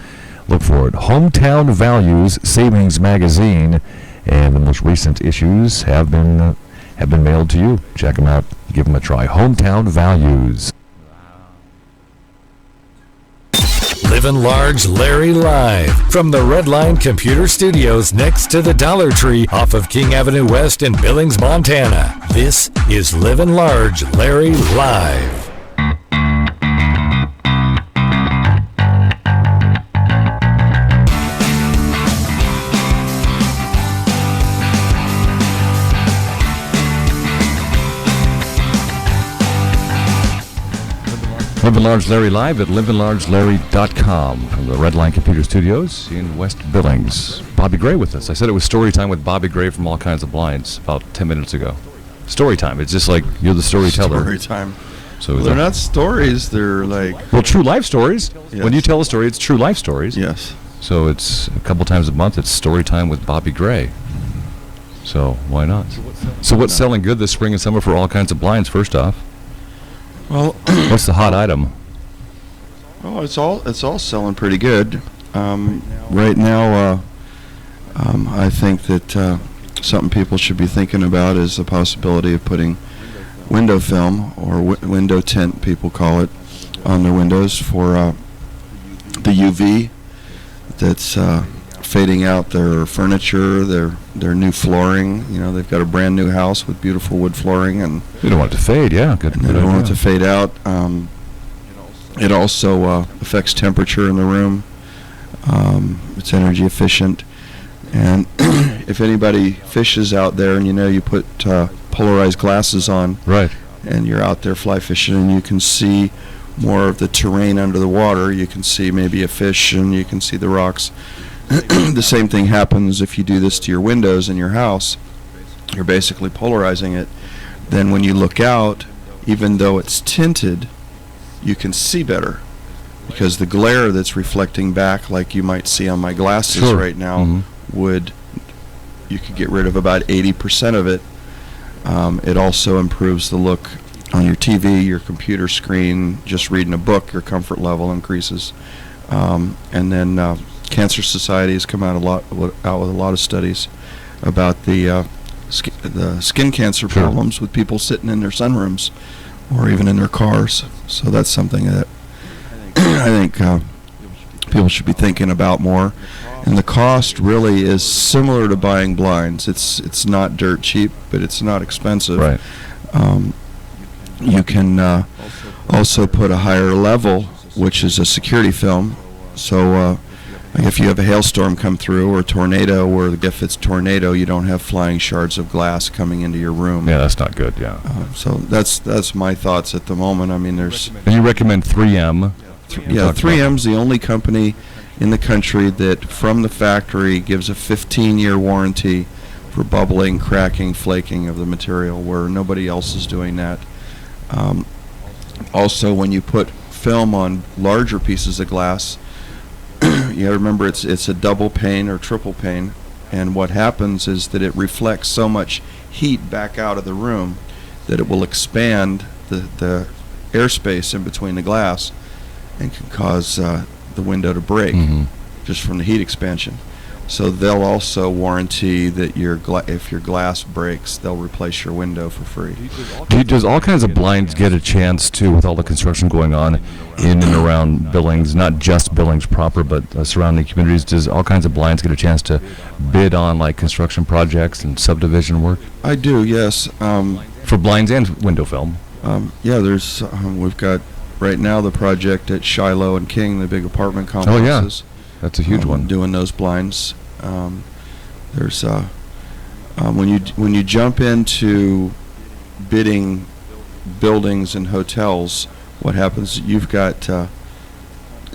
Look for it. Hometown Values Savings Magazine, and the most recent issues have been mailed to you. Check them out. Give them a try. Hometown Values. Livin' Large Larry live from the Redline Computer Studios next to the Dollar Tree off of King Avenue West in Billings, Montana. This is Livin' Large Larry live. Livin' Large Larry live at livinlargelarry.com from the Redline Computer Studios in West Billings. Bobby Gray with us. I said it was story time with Bobby Gray from All Kinds of Blinds about 10 minutes ago. Story time. It's just like you're the storyteller. Story time. So they're not stories. They're like... Well, true life stories. Yes. When you tell a story, it's true life stories. Yes. So it's a couple times a month. It's story time with Bobby Gray. So why not? So what's selling good this spring and summer for All Kinds of Blinds, first off? Well, what's the hot item? Oh, it's all selling pretty good. Right now, I think that something people should be thinking about is the possibility of putting window film or window tint, people call it, on their windows for the UV that's fading out their furniture, their new flooring. You know, they've got a brand new house with beautiful wood flooring, and you don't want it to fade. Yeah, good. They don't want it to fade out. It also affects temperature in the room. It's energy efficient, and if anybody fishes out there, and you put polarized glasses on, right, and you're out there fly fishing, and you can see more of the terrain under the water. You can see maybe a fish, and you can see the rocks. The same thing happens if you do this to your windows in your house. You're basically polarizing it. Then when you look out, even though it's tinted, you can see better, because the glare that's reflecting back, like you might see on my glasses right now, you could get rid of about 80% of it. It also improves the look on your TV, your computer screen, just reading a book, your comfort level increases. And then Cancer Society has come out with a lot of studies about the skin cancer problems with people sitting in their sunrooms or even in their cars. So that's something that I think people should be thinking about more. And the cost really is similar to buying blinds. It's not dirt cheap, but it's not expensive. Right. You can also put a higher level, which is a security film. So if you have a hailstorm come through or a tornado, or if it's tornado, you don't have flying shards of glass coming into your room. Yeah, that's not good. Yeah. So that's my thoughts at the moment. I mean, there's. And you recommend 3M? Yeah, 3M's the only company in the country that, from the factory, gives a 15-year warranty for bubbling, cracking, flaking of the material, where nobody else is doing that. Also, when you put film on larger pieces of glass, you gotta remember it's a double pane or triple pane, and what happens is that it reflects so much heat back out of the room that it will expand the airspace in between the glass and can cause the window to break just from the heat expansion. So they'll also warranty that if your glass breaks, they'll replace your window for free. Does all kinds of blinds get a chance to, with all the construction going on in and around Billings, not just Billings proper, but surrounding communities, does all kinds of blinds get a chance to bid on like construction projects and subdivision work? I do, yes. For blinds and window film? Yeah, there's we've got right now the project at Shiloh and King, the big apartment complexes. Oh, yeah. That's a huge one. Doing those blinds. There's when you jump into bidding buildings and hotels, what happens? You've got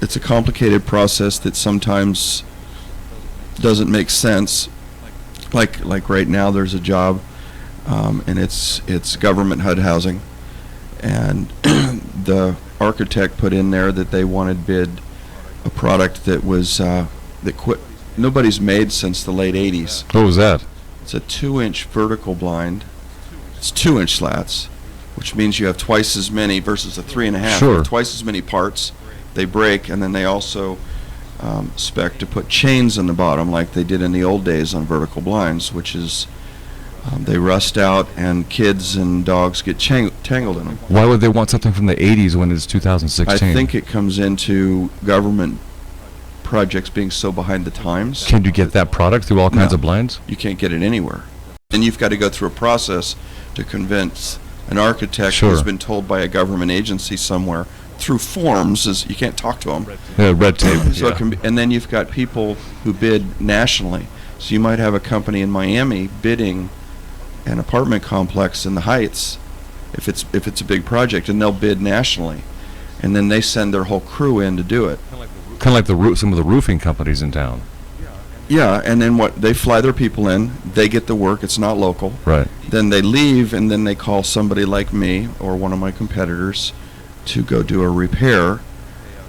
it's a complicated process that sometimes doesn't make sense. Like right now, there's a job, and it's government HUD housing, and the architect put in there that they wanted bid a product that was nobody's made since the late 80s. What was that? It's a 2-inch vertical blind. It's 2-inch slats, which means you have twice as many versus a 3.5. Sure. Twice as many parts. They break, and then they also spec to put chains in the bottom like they did in the old days on vertical blinds, which is they rust out and kids and dogs get tangled in them. Why would they want something from the 80s when it's 2016? I think it comes into government projects being so behind the times. Can you get that product through all kinds No. of blinds? You can't get it anywhere. And you've got to go through a process to convince an architect Sure. who's been told by a government agency somewhere through forms, you can't talk to them. Yeah, red tape. So Yeah. it can be, and then you've got people who bid nationally. So you might have a company in Miami bidding an apartment complex in the Heights, if it's a big project, and they'll bid nationally, and then they send their whole crew in to do it. Kind of like some of the roofing companies in town. Yeah, and then they fly their people in, they get the work, it's not local. Right. Then they leave, and then they call somebody like me or one of my competitors to go do a repair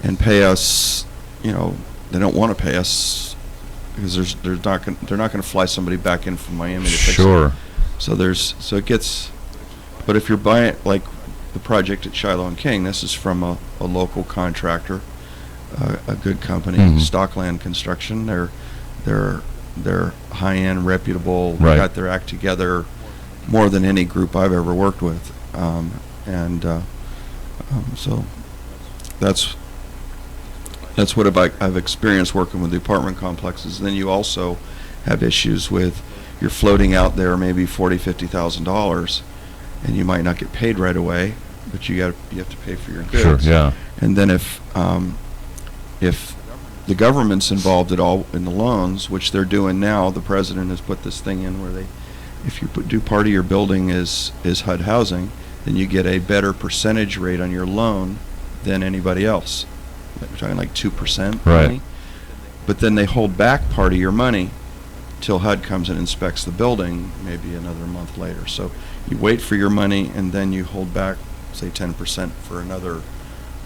and pay us. They don't want to pay us because they're not going to fly somebody back in from Miami to fix it. Sure. So it gets, but if you're buying, like the project at Shiloh and King, this is from a local contractor, a good company, Stockland Construction. They're high-end, reputable. Right. They got their act together more than any group I've ever worked with, so that's what I've experienced working with the apartment complexes. And then you also have issues with you're floating out there maybe $40,000-$50,000, and you might not get paid right away, but you have to pay for your goods. Sure. Yeah. And then if the government's involved at all in the loans, which they're doing now, the president has put this thing in where if you do part of your building is HUD housing, then you get a better percentage rate on your loan than anybody else. We're talking like 2%. Right. Money. But then they hold back part of your money till HUD comes and inspects the building maybe another month later. So you wait for your money, and then you hold back, say, 10% for another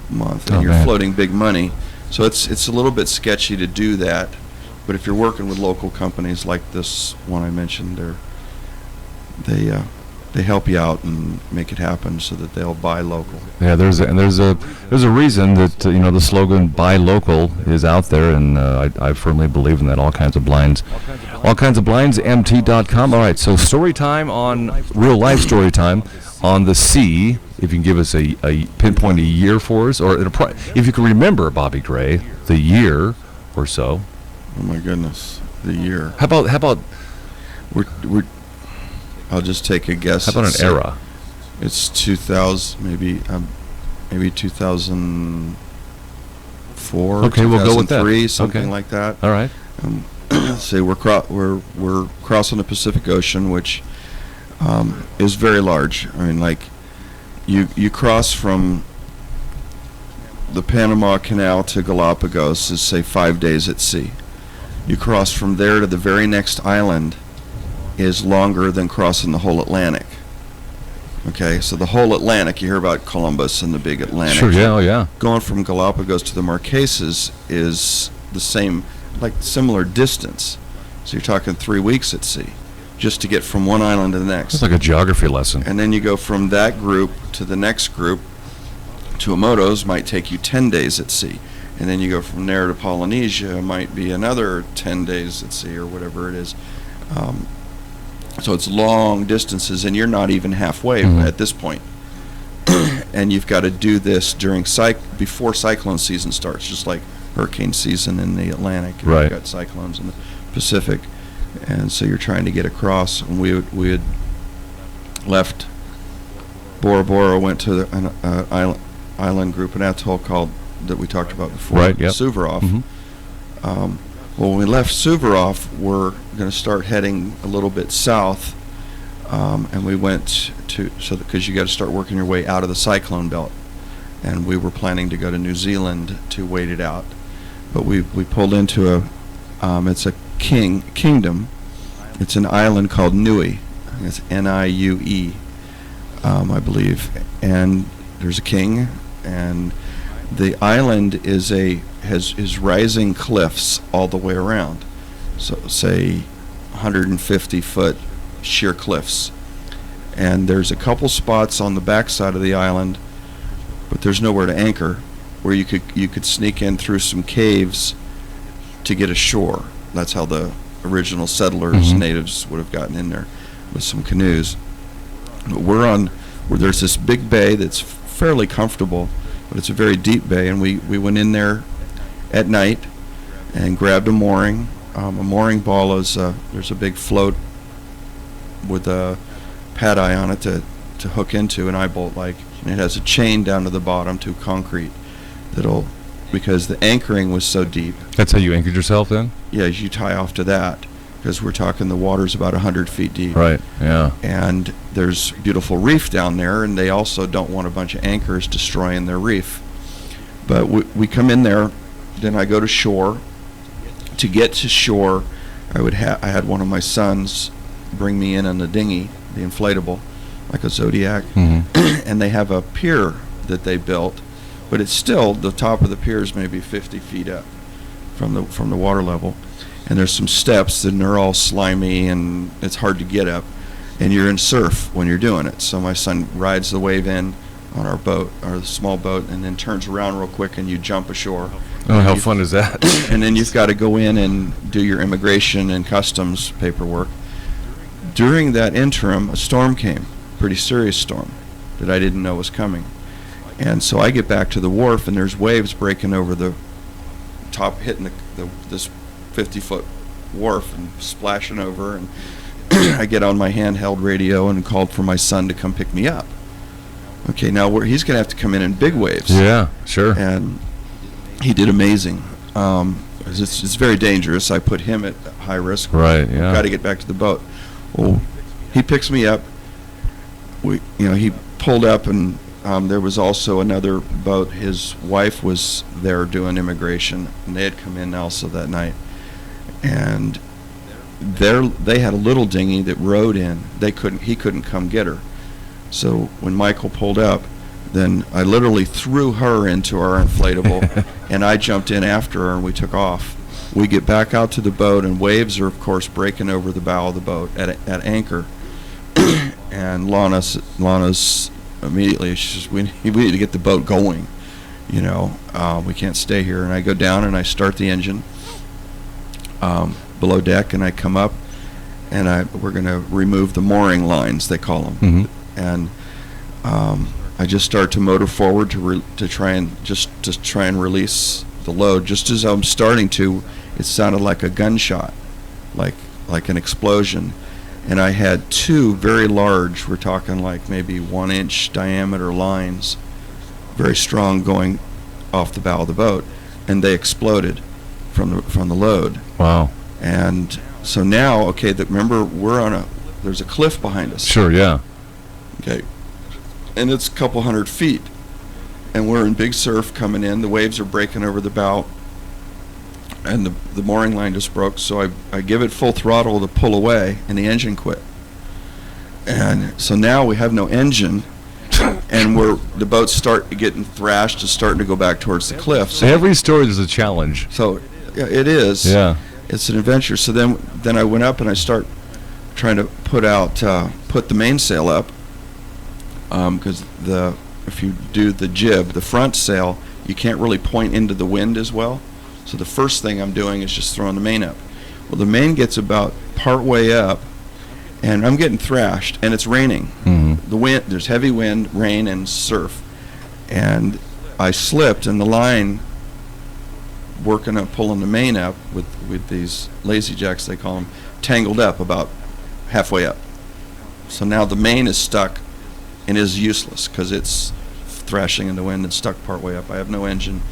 month, and you're floating big money. So it's a little bit sketchy to do that. But if you're working with local companies like this one I mentioned, they help you out and make it happen so that they'll buy local. Yeah, there's a reason that the slogan "Buy Local" is out there, and I firmly believe in that. All kinds of blinds, mt.com. All right, so story time on real life story time on the sea. If you can give us a pinpoint a year for us, or if you can remember, Bobby Gray, the year or so. Oh my goodness, the year. How about we're I'll just take a guess. How about an era? It's 2000, maybe 2004. Okay, we'll go with that. 2003, something like that. All right. Say we're crossing the Pacific Ocean, which is very large. I mean, like you cross from the Panama Canal to Galapagos is say 5 days at sea. You cross from there to the very next island is longer than crossing the whole Atlantic. Okay, so the whole Atlantic, you hear about Columbus and the big Atlantic. Sure, yeah, oh yeah. Going from Galapagos to the Marquesas is the same, like similar distance. So you're talking 3 weeks at sea, just to get from one island to the next. It's like a geography lesson. And then you go from that group to the next group. Tuamotus might take you 10 days at sea. And then you go from there to Polynesia, it might be another 10 days at sea or whatever it is. So it's long distances, and you're not even halfway at this point. And you've got to do this before cyclone season starts, just like hurricane season in the Atlantic. Right. You've got cyclones in the Pacific. And so you're trying to get across. And we had left Bora Bora, went to an island group, an atoll that we talked about before, right, yep. Suvarov. Well, when we left Suvarov, we're going to start heading a little bit south, and we went because you got to start working your way out of the cyclone belt, and we were planning to go to New Zealand to wait it out, but we pulled into it's a kingdom. It's an island called Niue. It's Niue, I believe, and there's a king, and the island is rising cliffs all the way around. So say 150-foot sheer cliffs. And there's a couple spots on the backside of the island, but there's nowhere to anchor, where you could sneak in through some caves to get ashore. That's how the original settlers, natives, would have gotten in there with some canoes. But there's this big bay that's fairly comfortable, but it's a very deep bay, and we went in there at night and grabbed a mooring. A mooring ball is there's a big float with a pad eye on it to hook into, an eye bolt like, and it has a chain down to the bottom to concrete because the anchoring was so deep. That's how you anchored yourself then? Yeah, you tie off to that, because we're talking the water's about 100 feet deep. Right, yeah. And there's beautiful reef down there, and they also don't want a bunch of anchors destroying their reef. But we come in there, then I go to shore. To get to shore, I had one of my sons bring me in on the dinghy, the inflatable, like a Zodiac, and they have a pier that they built, but it's still, the top of the pier is maybe 50 feet up from the water level. And there's some steps, and they're all slimy, and it's hard to get up. And you're in surf when you're doing it. So my son rides the wave in on our boat, our small boat, and then turns around real quick, and you jump ashore. Oh, how fun is that? And then you've got to go in and do your immigration and customs paperwork. During that interim, a storm came, pretty serious storm, that I didn't know was coming. And so I get back to the wharf, and there's waves breaking over the top, hitting this 50-foot wharf and splashing over, and I get on my handheld radio and called for my son to come pick me up. Okay, now he's going to have to come in big waves. Yeah, sure. And he did amazing. It's very dangerous. I put him at high risk. Right, yeah. Got to get back to the boat. Well, he picks me up. He pulled up, and there was also another boat. His wife was there doing immigration, and they had come in also that night. And they had a little dinghy that rode in. He couldn't come get her. So when Michael pulled up, then I literally threw her into our inflatable, and I jumped in after her, and we took off. We get back out to the boat, and waves are, of course, breaking over the bow of the boat at anchor. And Lana's immediately, she says, we need to get the boat going. We can't stay here. And I go down and I start the engine below deck, and I come up, and we're going to remove the mooring lines, they call them. Mm-hmm. And I just start to motor forward to try and release the load. Just as I'm starting to, it sounded like a gunshot, like an explosion. And I had two very large, we're talking like maybe 1-inch diameter lines, very strong, going off the bow of the boat, and they exploded from the load. Wow. And so now, okay, remember, there's a cliff behind us. Sure, yeah. Okay. And it's a couple hundred feet. And we're in big surf coming in. The waves are breaking over the bow. And the mooring line just broke. So I give it full throttle to pull away, and the engine quit. And so now we have no engine. And the boats start getting thrashed and starting to go back towards the cliff. So every story is a challenge. So yeah, it is. Yeah. It's an adventure. So then I went up and I start trying to put the mainsail up, because if you do the jib, the front sail, you can't really point into the wind as well. So the first thing I'm doing is just throwing the main up. Well, the main gets about part way up, and I'm getting thrashed, and it's raining. Mm-hmm. The wind, there's heavy wind, rain, and surf, and I slipped, and the line working up, pulling the main up with these lazy jacks, they call them, tangled up about halfway up. So now the main is stuck and is useless because it's thrashing in the wind and stuck part way up. I have no engine.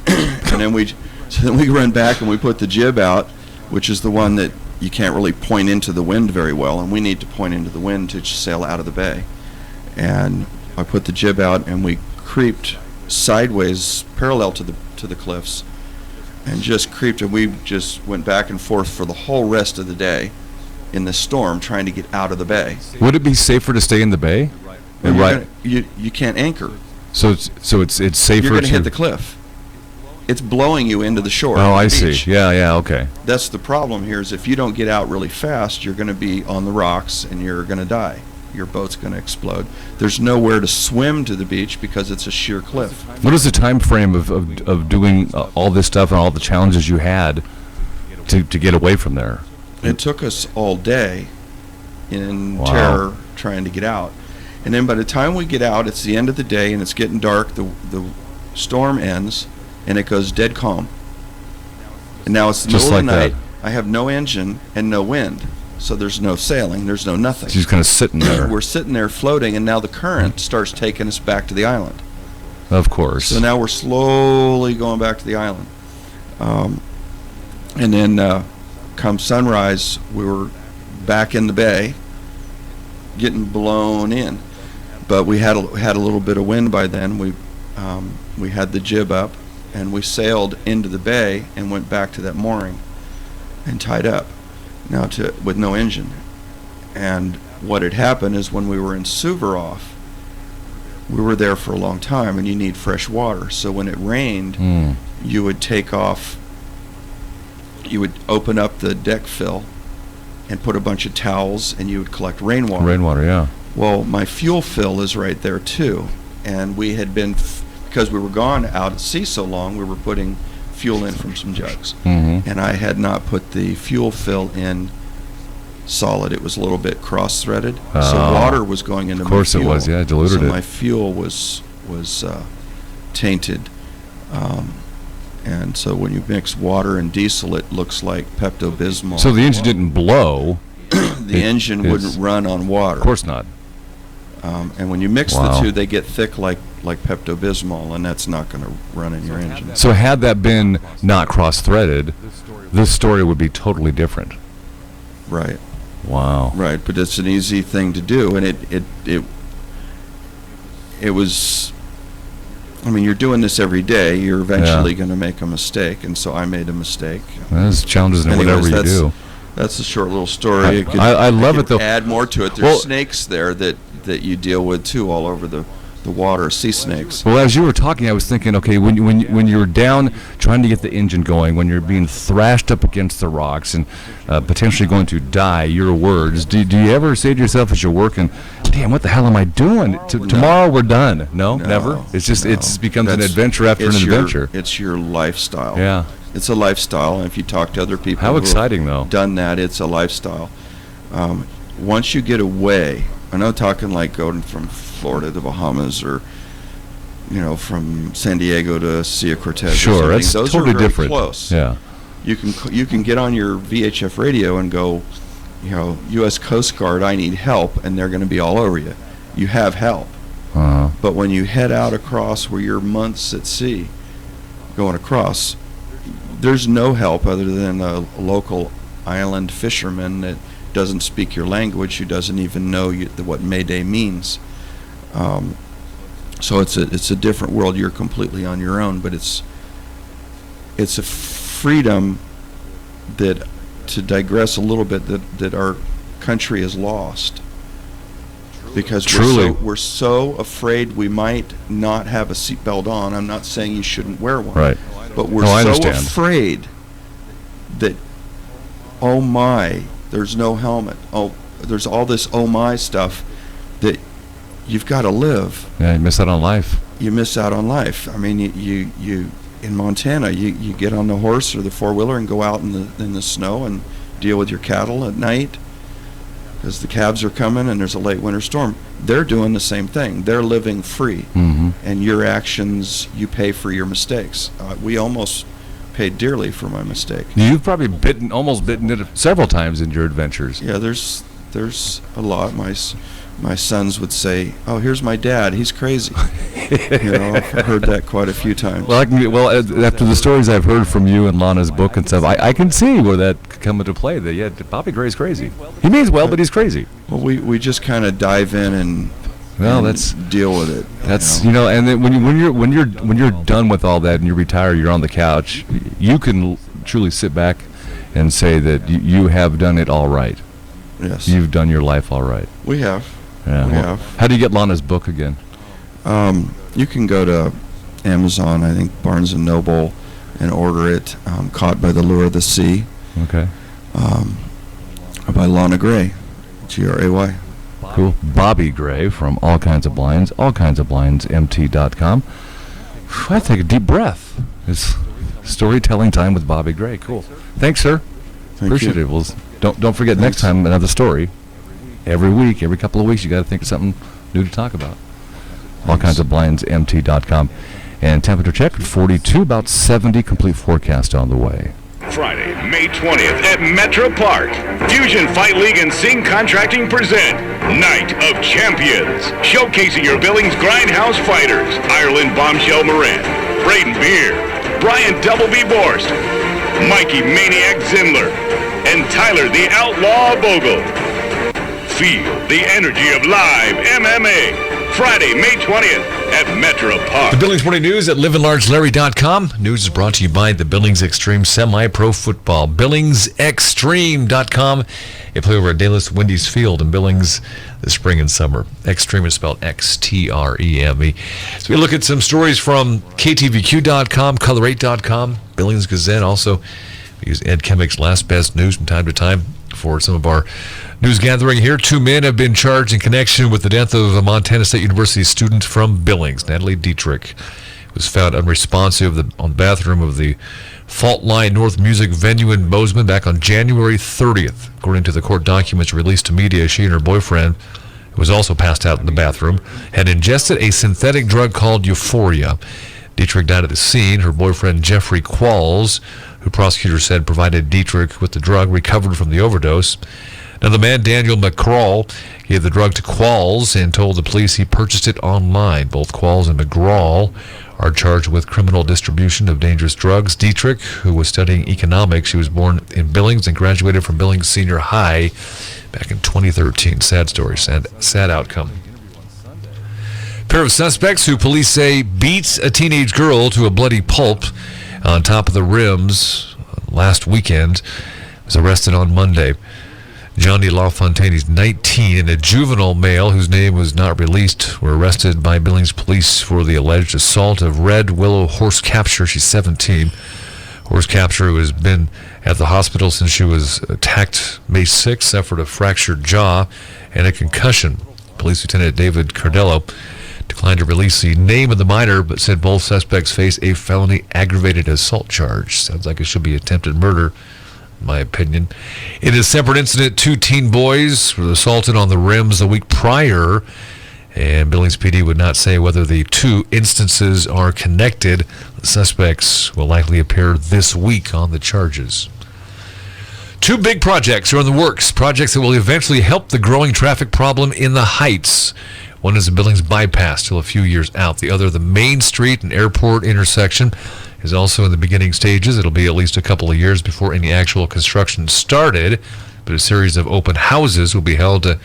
And then we run back and we put the jib out, which is the one that you can't really point into the wind very well, and we need to point into the wind to sail out of the bay. And I put the jib out, and we creeped sideways parallel to the cliffs, and just creeped, and we just went back and forth for the whole rest of the day in the storm trying to get out of the bay. Would it be safer to stay in the bay? Well, you can't anchor. So it's safer. You're going to hit the cliff. It's blowing you into the shore. Oh, I beach. see. Yeah, okay. That's the problem here, is if you don't get out really fast, you're going to be on the rocks and you're going to die. Your boat's going to explode. There's nowhere to swim to the beach because it's a sheer cliff. What is the time frame of doing all this stuff and all the challenges you had to get away from there? It took us all day in Wow. terror trying to get out. And then by the time we get out, it's the end of the day and it's getting dark. The storm ends and it goes dead calm. And now it's the Just middle of like the night. that. I have no engine and no wind. So there's no sailing. There's no nothing. She's kind of sitting there. We're sitting there floating, and now the current starts taking us back to the island. Of course. So now we're slowly going back to the island. And then come sunrise, we were back in the bay, getting blown in. But we had a little bit of wind by then. We had the jib up, and we sailed into the bay and went back to that mooring and tied up. Now with no engine. And what had happened is when we were in Suvorov, we were there for a long time, and you need fresh water. So when it rained, you would take off, you would open up the deck fill and put a bunch of towels, and you would collect rainwater. Rainwater, yeah. Well, my fuel fill is right there too. And we had been, because we were gone out at sea so long, we were putting fuel in from some jugs. Mm-hmm. And I had not put the fuel fill in solid. It was a little bit cross-threaded. So water was going into my fuel. Of course it was, yeah, diluted so it. my fuel was tainted. And so when you mix water and diesel, it looks like Pepto-Bismol. So the engine didn't blow. The engine wouldn't run on water. Of course not. And when you mix Wow. the two, they get thick like Pepto-Bismol, and that's not going to run in your engine. So had that been not cross-threaded, this story would be totally different. Right. Wow. Right, but it's an easy thing to do, and it was. I mean, you're doing this every day. You're eventually going to make a mistake, and so I made a mistake. There's challenges in Anyways, whatever you do. That's a short little story. I love it, though. Add more to it. There's snakes there that you deal with too, all over the the water, sea snakes. Well, as you were talking, I was thinking, okay, when you're down trying to get the engine going, when you're being thrashed up against the rocks and potentially going to die, your words, do you ever say to yourself as you're working, damn, what the hell am I doing? Tomorrow we're done. No, never? It's just, it just becomes an adventure after an adventure. It's your lifestyle. Yeah. It's a lifestyle, and if you talk to other people How who exciting, have though. done that, it's a lifestyle. Once you get away, I'm not talking like going from Florida to Bahamas or, from San Diego to Sea of Cortez. Sure, that's those totally are very different. Close. Yeah. You can get on your VHF radio and go, U.S. Coast Guard, I need help, and they're going to be all over you. You have help. Uh-huh. But when you head out across where you're months at sea, going across, there's no help other than a local island fisherman that doesn't speak your language, who doesn't even know what Mayday means. So it's a different world. You're completely on your own, but it's a freedom that, to digress a little bit, that our country has lost. Because we're so afraid we might not have a seatbelt on. I'm not saying you shouldn't wear one. Right. But we're so afraid that, oh my, there's no helmet. Oh, there's all this oh my stuff that you've got to live. Yeah, you miss out on life. You miss out on life. I mean, you in Montana, you get on the horse or the four-wheeler and go out in the snow and deal with your cattle at night because the calves are coming and there's a late winter storm. They're doing the same thing. They're living free. Mm-hmm. And your actions, you pay for your mistakes. We almost paid dearly for my mistake. You've probably almost bitten it several times in your adventures. Yeah, there's a lot. My sons would say, "Oh, here's my dad. He's crazy." I've heard that quite a few times. Well, after the stories I've heard from you and Lana's book and stuff, I can see where that could come into play. That Bobby Gray's crazy. He means well, but he's crazy. Well, we just kind of dive in and deal with it. That's and then when you're done with all that and you retire, you're on the couch. You can truly sit back and say that you have done it all right. Yes, you've done your life all right. We have. Yeah. We have. How do you get Lana's book again? You can go to Amazon, I think Barnes & Noble, and order it, Caught by the Lure of the Sea. Okay. By Lana Gray, Gray. Cool. Bobby Gray from All Kinds of Blinds, allkindsofblindsmt.com. I take a deep breath. It's storytelling time with Bobby Gray. Cool. Thanks, sir. Appreciate it. Well, don't forget, next time another story. Every week, every couple of weeks, you got to think of something new to talk about. Allkindsofblindsmt.com. And temperature check at 42, about 70. Complete forecast on the way. Friday, May 20th at Metro Park. Fusion Fight League and Sing Contracting present Night of Champions. Showcasing your Billings Grindhouse fighters. Ireland Bombshell Moran, Braden Beer, Brian Double B. Borst, Mikey Maniac Zindler, and Tyler the Outlaw Bogle. Feel the energy of live MMA. Friday, May 20th at Metro Park. The Billings Morning News at livinlargelarry.com. News is brought to you by the Billings Extreme Semi-Pro Football. BillingsExtreme.com. They play over at Dallas Wendy's Field in Billings this spring and summer. Extreme is spelled Xtreme. So we look at some stories from KTVQ.com, Color8.com, Billings Gazette. Also, we use Ed Kemick's Last Best News from time to time for some of our news gathering here. 2 men have been charged in connection with the death of a Montana State University student from Billings. Natalie Dietrich was found unresponsive on the bathroom of the Fault Line North Music venue in Bozeman back on January 30th. According to the court documents released to media, she and her boyfriend, who was also passed out in the bathroom, had ingested a synthetic drug called Euphoria. Dietrich died at the scene. Her boyfriend, Jeffrey Qualls, who prosecutors said provided Dietrich with the drug, recovered from the overdose. Now, the man, Daniel McCraw, gave the drug to Qualls and told the police he purchased it online. Both Qualls and McGraw are charged with criminal distribution of dangerous drugs. Dietrich, who was studying economics, she was born in Billings and graduated from Billings Senior High back in 2013. Sad story, sad outcome. A pair of suspects who police say beats a teenage girl to a bloody pulp on top of the rims last weekend was arrested on Monday. Johnny LaFontaine, he's 19, and a juvenile male whose name was not released were arrested by Billings police for the alleged assault of Red Willow Horse Capture. She's 17. Horse Capture, who has been at the hospital since she was attacked May 6th, suffered a fractured jaw and a concussion. Police Lieutenant David Cardello declined to release the name of the minor, but said both suspects face a felony aggravated assault charge. Sounds like it should be attempted murder, in my opinion. In a separate incident, 2 teen boys were assaulted on the rims the week prior, and Billings PD would not say whether the 2 instances are connected. The suspects will likely appear this week on the charges. 2 big projects are in the works, projects that will eventually help the growing traffic problem in the Heights. One is the Billings bypass, still a few years out. The other, the Main Street and Airport intersection, is also in the beginning stages. It'll be at least a couple of years before any actual construction started, but a series of open houses will be held to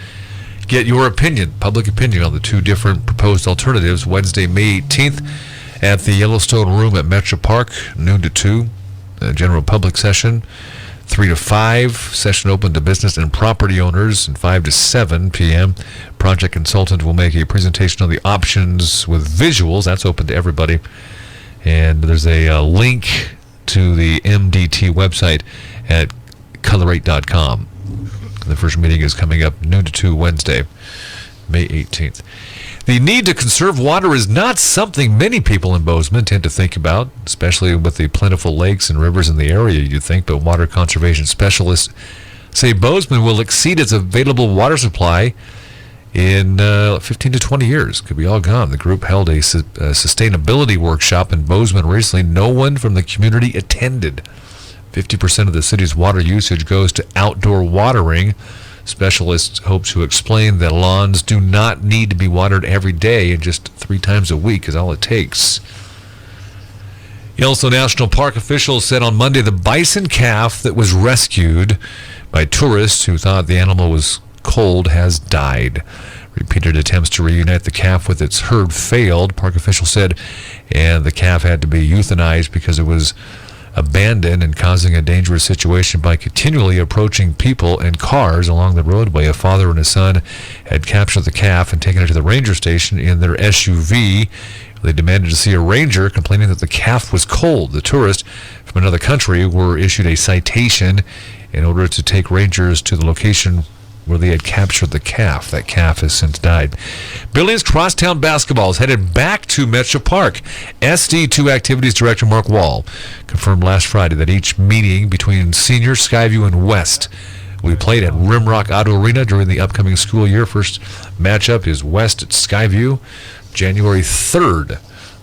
get your opinion, public opinion, on the 2 different proposed alternatives. Wednesday, May 18th at the Yellowstone Room at Metro Park, noon to 2, general public session. 3 to 5, session open to business and property owners, and 5 to 7 p.m. Project consultant will make a presentation on the options with visuals. That's open to everybody. And there's a link to the MDT website at colorate.com. The first meeting is coming up noon to 2 Wednesday, May 18th. The need to conserve water is not something many people in Bozeman tend to think about, especially with the plentiful lakes and rivers in the area, you'd think, but water conservation specialists say Bozeman will exceed its available water supply in 15 to 20 years. Could be all gone. The group held a sustainability workshop in Bozeman recently. No one from the community attended. 50% of the city's water usage goes to outdoor watering. Specialists hope to explain that lawns do not need to be watered every day, and just 3 times a week is all it takes. Yellowstone National Park officials said on Monday the bison calf that was rescued by tourists who thought the animal was cold has died. Repeated attempts to reunite the calf with its herd failed, park officials said, and the calf had to be euthanized because it was abandoned and causing a dangerous situation by continually approaching people and cars along the roadway. A father and his son had captured the calf and taken it to the ranger station in their SUV. They demanded to see a ranger, complaining that the calf was cold. The tourists from another country were issued a citation in order to take rangers to the location where they had captured the calf. That calf has since died. Billings Crosstown Basketball is headed back to Metro Park. SD2 Activities Director Mark Wall confirmed last Friday that each meeting between Senior, Skyview, and West will be played at Rimrock Auto Arena during the upcoming school year. First matchup is West at Skyview, January 3rd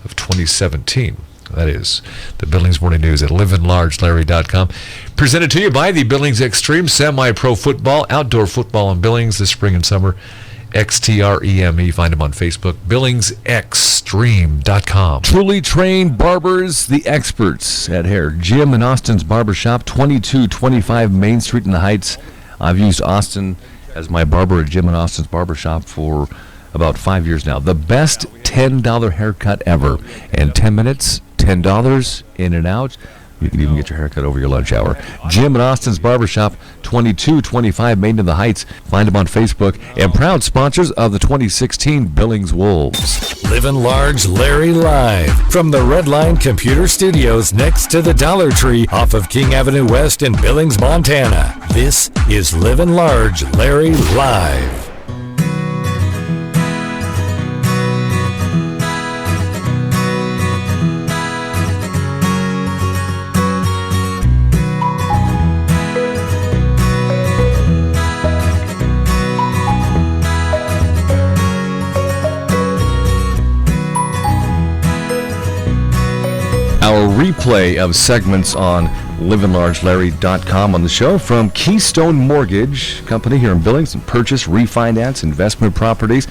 of 2017. That is the Billings Morning News at livinlargelarry.com. Presented to you by the Billings Extreme Semi-Pro Football, Outdoor Football in Billings this spring and summer. XTREME. Find them on Facebook. BillingsExtreme.com. Truly trained barbers, the experts at hair. Jim and Austin's Barbershop, 2225 Main Street in the Heights. I've used Austin as my barber at Jim and Austin's Barbershop for about 5 years now. The best $10 haircut ever. And 10 minutes, $10 in and out. You can even get your haircut over your lunch hour. Jim and Austin's Barbershop, 2225 Main in the Heights. Find them on Facebook. And proud sponsors of the 2016 Billings Wolves. Livin' Large Larry live from the Red Line Computer Studios next to the Dollar Tree off of King Avenue West in Billings, Montana. This is Livin' Large Larry live. Our replay of segments on livinlargelarry.com on the show from Keystone Mortgage Company here in Billings, and purchase, refinance, investment properties,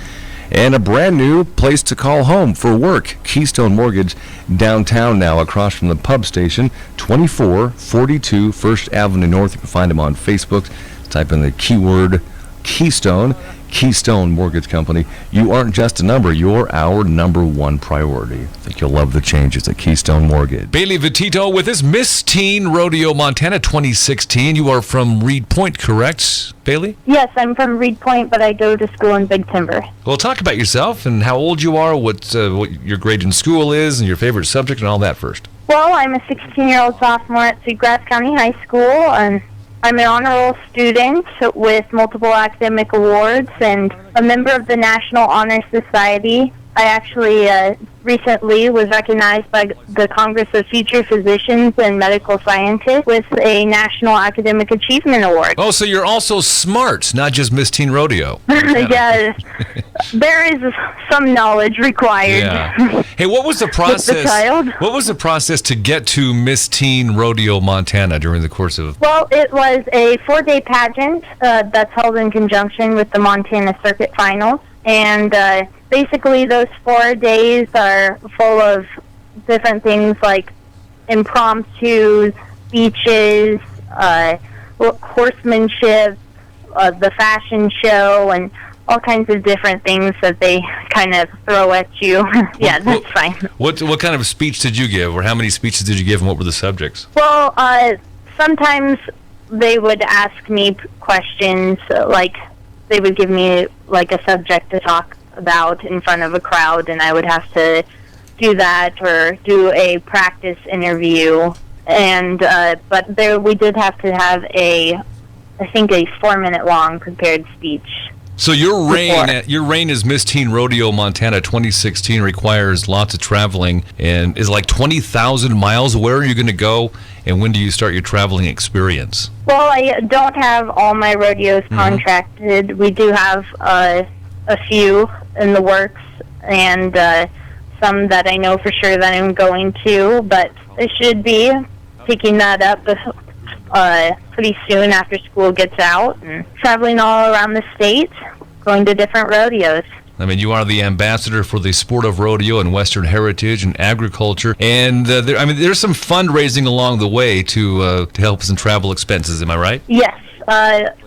and a brand new place to call home for work. Keystone Mortgage downtown now, across from the pub station, 2442 First Avenue North. You can find them on Facebook. Type in the keyword Keystone, Keystone Mortgage Company. You aren't just a number. You're our number one priority. I think you'll love the changes at Keystone Mortgage. Bailey Vitito with us, Miss Teen Rodeo Montana 2016. You are from Reed Point, correct, Bailey? Yes, I'm from Reed Point, but I go to school in Big Timber. Well, talk about yourself and how old you are, what your grade in school is, and your favorite subject, and all that first. Well, I'm a 16-year-old sophomore at Sweetgrass County High School, and I'm an honor roll student with multiple academic awards and a member of the National Honor Society. I actually recently was recognized by the Congress of Future Physicians and Medical Scientists with a National Academic Achievement Award. Oh, so you're also smart, not just Miss Teen Rodeo. Yeah, there is some knowledge required. Yeah. Hey, what was the process? With the child? What was the process to get to Miss Teen Rodeo Montana during the course of? Well, it was a 4-day pageant that's held in conjunction with the Montana Circuit Finals, and basically those 4 days are full of different things like impromptu speeches, horsemanship, the fashion show, and all kinds of different things that they kind of throw at you. Yeah, that's fine. What kind of speech did you give, or how many speeches did you give, and what were the subjects? Well, sometimes they would ask me questions, like they would give me like a subject to talk about in front of a crowd, and I would have to do that or do a practice interview. And but we did have to have I think a 4-minute long prepared speech. So your reign as Miss Teen Rodeo Montana 2016 requires lots of traveling, and is like 20,000 miles. Where are you going to go, and when do you start your traveling experience? Well, I don't have all my rodeos contracted. We do have a few in the works, and some that I know for sure that I'm going to, but I should be picking that up pretty soon after school gets out, and traveling all around the state, going to different rodeos. I mean, you are the ambassador for the sport of rodeo and Western heritage and agriculture, and there's some fundraising along the way to help us in travel expenses. Am I right? Yes.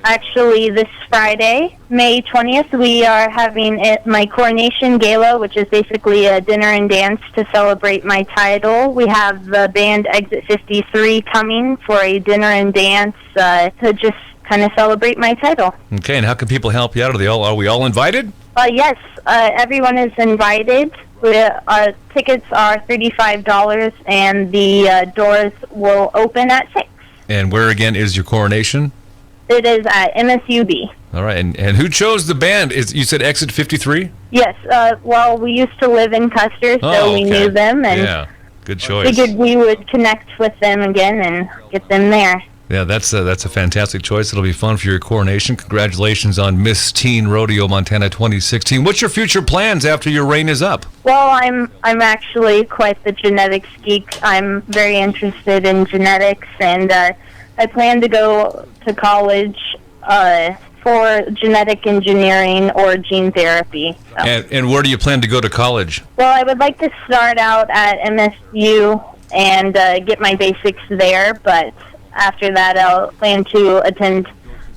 Actually, this Friday, May 20th, we are having my coronation gala, which is basically a dinner and dance to celebrate my title. We have the band Exit 53 coming for a dinner and dance to just kind of celebrate my title. Okay, and how can people help you out? Are we all invited? Yes, everyone is invited. Tickets are $35, and the doors will open at 6. And where, again, is your coronation? It is at MSUB. All right, and who chose the band? You said Exit 53? Yes, well, we used to live in Custer, so we knew them, and yeah, good choice. Figured we would connect with them again and get them there. Yeah, that's a fantastic choice. It'll be fun for your coronation. Congratulations on Miss Teen Rodeo Montana 2016. What's your future plans after your reign is up? Well, I'm actually quite the genetics geek. I'm very interested in genetics, and I plan to go to college for genetic engineering or gene therapy. So. And where do you plan to go to college? Well, I would like to start out at MSU and get my basics there, but after that I'll plan to attend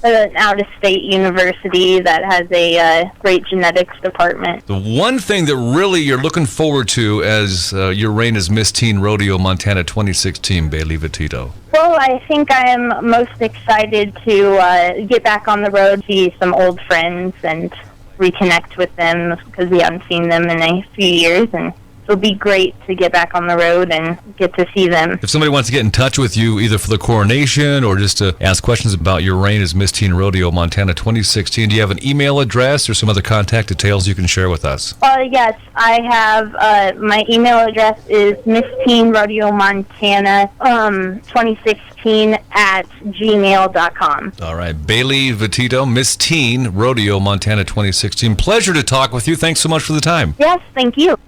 an out-of-state university that has a great genetics department. The one thing that really you're looking forward to as your reign as Miss Teen Rodeo Montana 2016, Bailey Vitito? Well, I think I am most excited to get back on the road, see some old friends, and reconnect with them because we haven't seen them in a few years, and it'll be great to get back on the road and get to see them. If somebody wants to get in touch with you, either for the coronation or just to ask questions about your reign as Miss Teen Rodeo Montana 2016, do you have an email address or some other contact details you can share with us? Yes, I have. My email address is missteenrodeomontana 2016 @gmail.com. All right, Bailey Vitito, Miss Teen Rodeo Montana 2016. Pleasure to talk with you. Thanks so much for the time. Yes, thank you.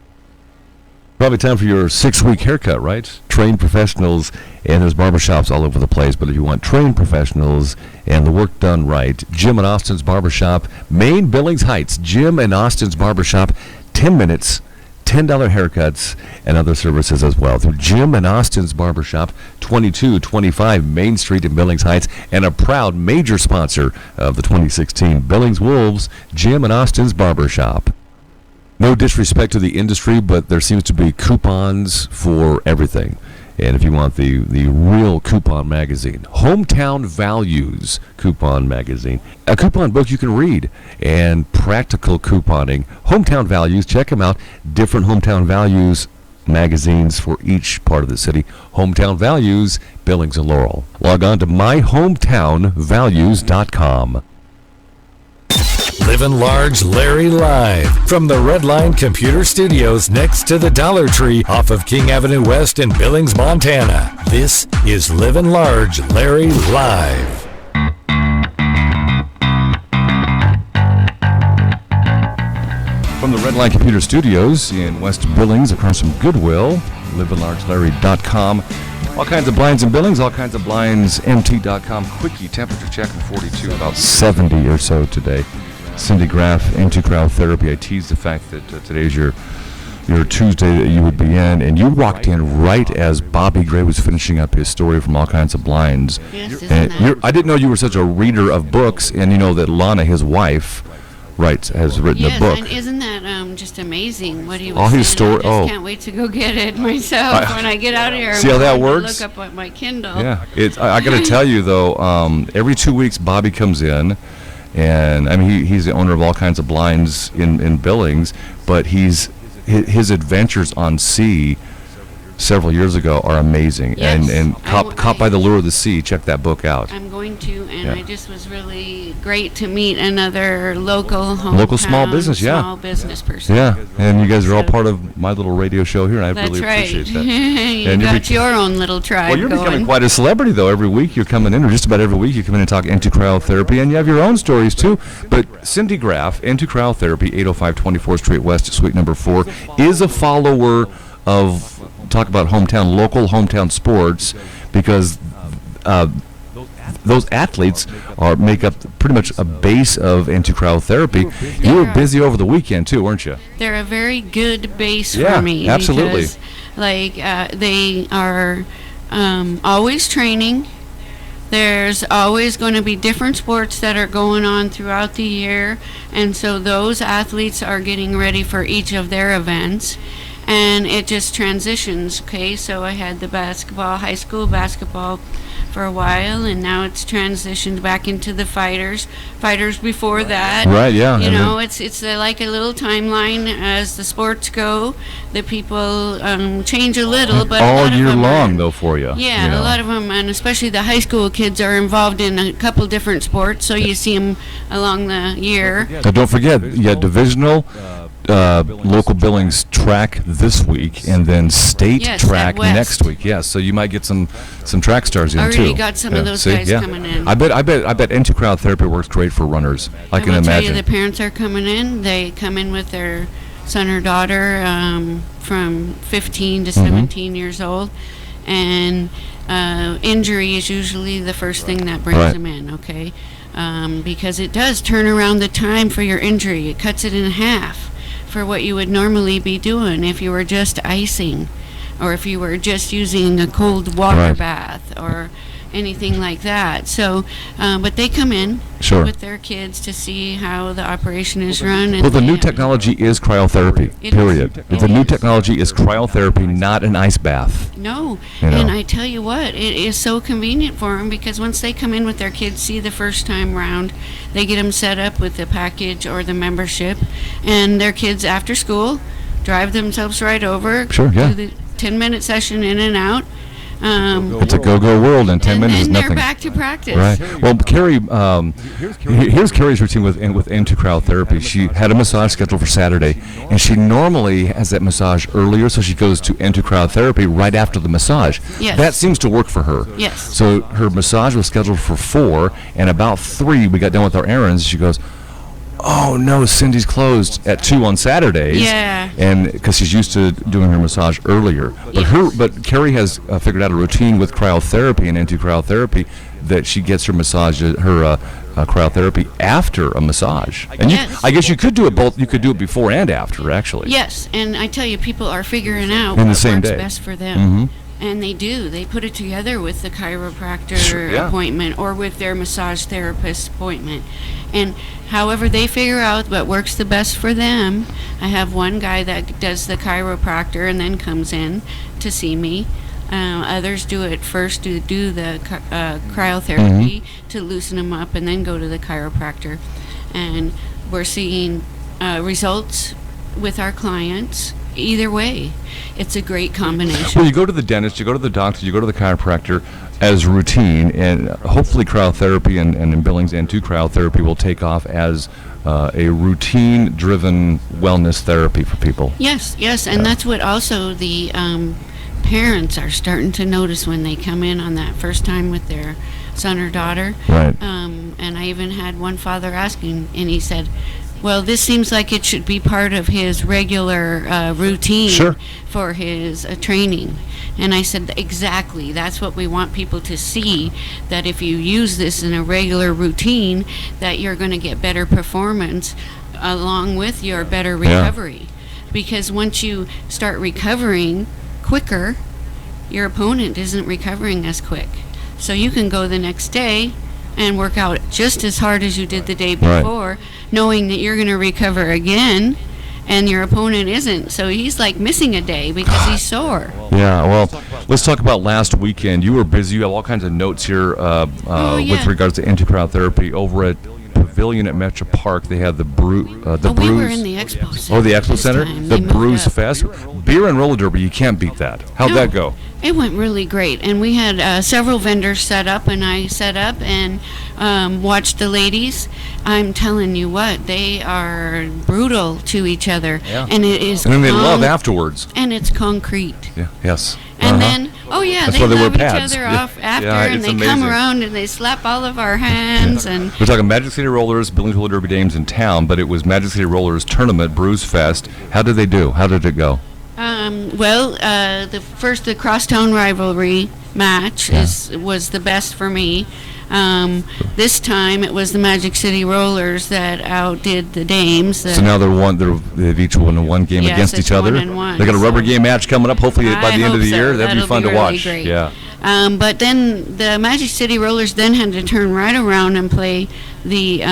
Probably time for your 6-week haircut, right? Trained professionals, and there's barbershops all over the place, but if you want trained professionals and the work done right, Jim and Austin's Barbershop, Main Billings Heights, Jim and Austin's Barbershop, 10 minutes, $10 haircuts, and other services as well. Through Jim and Austin's Barbershop, 2225 Main Street in Billings Heights, and a proud major sponsor of the 2016 Billings Wolves, Jim and Austin's Barbershop. No disrespect to the industry, but there seems to be coupons for everything. And if you want the real coupon magazine, Hometown Values Coupon Magazine, a coupon book you can read, and practical couponing. Hometown Values, check them out. Different Hometown Values magazines for each part of the city. Hometown Values, Billings and Laurel. Log on to myhometownvalues.com. Livin' Large Larry live from the Redline Computer Studios next to the Dollar Tree off of King Avenue West in Billings, Montana. This is Livin' Large Larry live. From the Redline Computer Studios in West Billings across from Goodwill, livinlargelarry.com. All kinds of blinds in Billings, all kinds of blinds, mt.com. Quickie, temperature checking 42, about 70 or so today. Cindy Graff, into crowd therapy. I teased the fact that today's your Tuesday that you would be in, and you walked in right as Bobby Gray was finishing up his story from All Kinds of Blinds. Yes, I didn't know you were such a reader of books, and you know that Lana, his wife, has written a book. And isn't that just amazing what he was all his story. I just can't wait to go get it myself when I get out of here. See how that works? Look up on my Kindle. Yeah, I got to tell you though, every 2 weeks Bobby comes in. And I mean, he's the owner of All Kinds of Blinds in Billings, but his adventures on sea several years ago are amazing. Yes, and Caught by the Lure of the Sea, check that book out. I'm going to, and Yeah. I just was really great to meet another local small business, small business person. Yeah, and you guys are all part of my little radio show here, and I That's really right. appreciate that. You And got your own little tribe Well, you're going. becoming quite a celebrity, though. Every week you're coming in, or just about every week you come in and talk into crowd therapy, and you have your own stories, too. But Cindy Graff, into crowd therapy, 805 24th Street West, suite number 4, is a follower of, talk about local hometown sports, because those athletes make up pretty much a base of into crowd therapy. You were busy over the weekend, too, weren't you? They're a very good base Yeah, for me. absolutely. Because, they are always training. There's always going to be different sports that are going on throughout the year. And so those athletes are getting ready for each of their events. And it just transitions, okay? So I had the high school basketball for a while, and now it's transitioned back into the fighters before that. Right, yeah. You know, it's like a little timeline as the sports go. The people change a little, but all a lot year of them long, are, though, for you. Yeah, you know. a lot of them, and especially the high school kids, are involved in a couple different sports, so you see them along the year. Now, don't forget, you got divisional, local Billings track this week, and then state Yes, track at West. next week. Yeah, so you might get some track stars in Already too. got some of those see? guys coming in. I bet into crowd therapy works great for runners. I can will tell imagine. you, the parents are coming in. They come in with their son or daughter from 15 to 17 years old, and injury is usually the first thing that brings Right. them in. Okay, because it does turn around the time for your injury. It cuts it in half for what you would normally be doing if you were just icing, or if you were just using a cold water Right. bath, or anything like that. So, but they come in Sure. with their kids to see how the operation is run. And Well, the new they- technology is cryotherapy, It is. period. It The new is. technology is cryotherapy, not an ice bath. No, You know. and I tell you what, it is so convenient for them, because once they come in with their kids, see the first time round, they get them set up with the package or the membership, and their kids after school drive themselves right over, Sure, yeah. do the 10-minute session in and out. It's a go-go world, and 10 and minutes is then nothing. they're back to practice. Right. Well, Carrie, here's Carrie's routine with into crowd therapy. She had a massage scheduled for Saturday, and she normally has that massage earlier, so she goes to into crowd therapy right after the massage. Yes. That seems to work for her. Yes. So her massage was scheduled for 4, and about 3, we got done with our errands. She goes, "Oh no, Cindy's closed at 2 on Saturdays." Yeah. And because she's used to doing her massage earlier, but Carrie has figured out a routine with cryotherapy and into cryotherapy that she gets her massage, her cryotherapy after a massage. And Yes. I guess you could do it both. You could do it before and after, actually. Yes, and I tell you, people are figuring out In the what same works day. best for them. Mhm. And they do. They put it together with the chiropractor Sure, yeah. appointment or with their massage therapist appointment. And however they figure out what works the best for them. I have one guy that does the chiropractor and then comes in to see me. Others do it first, do the cryotherapy to loosen them up and then go to the chiropractor. And we're seeing results with our clients either way. It's a great combination. Well, you go to the dentist, you go to the doctor, you go to the chiropractor as routine, and hopefully cryotherapy and in Billings and to cryotherapy will take off as a routine-driven wellness therapy for people. Yes, and that's what also the parents are starting to notice when they come in on that first time with their son or daughter. Right. And I even had one father asking, and he said, well, this seems like it should be part of his regular routine Sure. for his training. And I said, exactly. That's what we want people to see, that if you use this in a regular routine, that you're going to get better performance along with your better recovery. Because once you start recovering quicker, your opponent isn't recovering as quick. So you can go the next day and work out just as hard as you did the day Right. before, knowing that you're going to recover again, and your opponent isn't. So he's like missing a day because he's sore. Yeah, well, let's talk about last weekend. You were busy. You have all kinds of notes here with regards to anti-cryotherapy over at Pavilion at Metro Park. They had the Bruise. We were in the Expo Center. Oh, the Expo this Center? time. The They moved Bruise up. Fest. Beer and roller derby, you can't beat that. How'd No. that go? It went really great, and we had several vendors set up, and I set up and watched the ladies. I'm telling you what, they are brutal to each other, Yeah. and it is. And then they love afterwards. And it's concrete. Yeah. Yes. And then, That's they why they wear love each pads. other Yeah. off after, Yeah, and it's they amazing. come around and they slap all of our hands, and We're talking Magic City Rollers, Billings Roller Derby Dames in town, but it was Magic City Rollers Tournament, Bruise Fest. How did they do? How did it go? the crosstown rivalry match was the best for me. This time it was the Magic City Rollers that outdid the Dames. So now they've each won one game Yes, against it's each other. 1-1, They got a rubber so- game match coming up. Hopefully by I the end of hope the so. year, that'd be That'll fun be to really watch. great. Yeah. But then the Magic City Rollers then had to turn right around and play the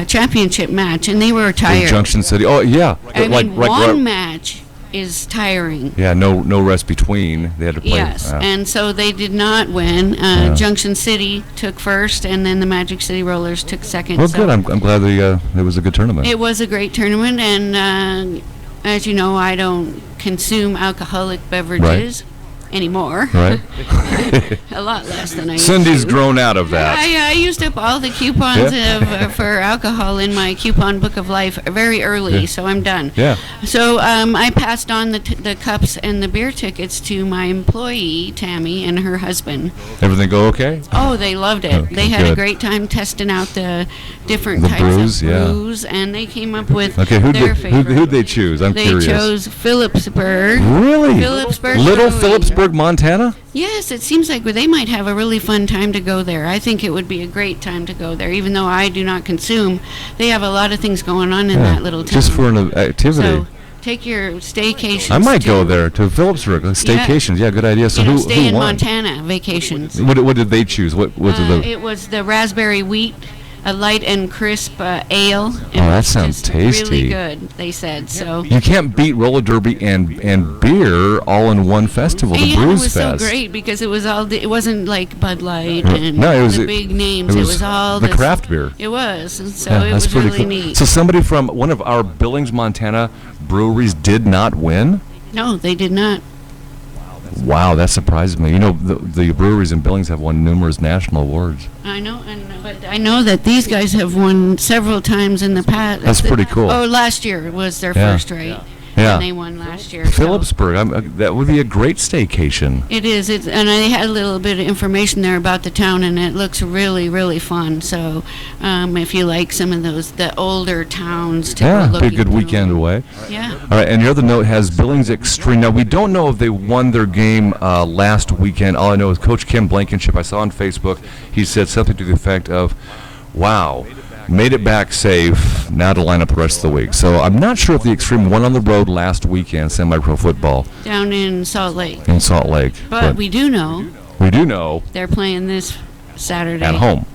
championship match, and they were In tired. Junction City. Oh yeah. One match is tiring. Yeah. No rest between. They had to play. Yes, and so they did not win. Junction City took first, and then the Magic City Rollers took second. Well, so good. I'm glad it was a good tournament. It was a great tournament, and as you know, I don't consume alcoholic beverages anymore. Right. A lot less than I used Cindy's to. grown out of that. I used up all the coupons for alcohol in my coupon book of life very early, so I'm done. Yeah. So I passed on the cups and the beer tickets to my employee, Tammy, and her husband. Everything go okay? Oh, they loved it. Okay, They had a good. great time testing out the different The types brews, of yeah. brews, and they came up with Okay. their favorite. Who'd they choose? I'm They curious. chose Phillipsburg. Really? Phillipsburg Little Brewing. Phillipsburg, Montana? Yes, it seems like they might have a really fun time to go there. I think it would be a great time to go there, even though I do not consume. They have a lot of things going on in that little town. Just for an activity. So take your staycations. I might go to, there to Phillipsburg. Staycations. Yeah, good idea. So you know, who stay in won? Montana vacations. What did they choose? What was the? It was the raspberry wheat, a light and crisp ale. It Oh, that was sounds just tasty. Really good, they said. So. You can't beat roller derby and beer all in one festival. The Yeah, Bruise it was Fest. so great because it was all. It wasn't like Bud Light Right. and No, it was the it- big names. it It was was all the this- craft beer. It was, and so Yeah, it that's was pretty really cool. neat. So somebody from one of our Billings, Montana breweries did not win? No, they did not. Wow, that surprised me. You know, the breweries in Billings have won numerous national awards. I know, but I know that these guys have won several times in the past. That's pretty cool. Oh, last year was their Yeah. first, right? Yeah. and they won last year. Phillipsburg, that would be a great staycation. It is. And I had a little bit of information there about the town, and it looks really, really fun. So if you like some of the older towns to Yeah, go be a looking good through. weekend away. Yeah. All right, and your other note has Billings Extreme. Now, we don't know if they won their game last weekend. All I know is Coach Kim Blankenship, I saw on Facebook, he said something to the effect of, wow, made it back safe, now to line up the rest of the week. So I'm not sure if the Extreme won on the road last weekend, semi-pro football Down in Salt Lake. in Salt Lake. But we do know they're playing this Saturday. At home.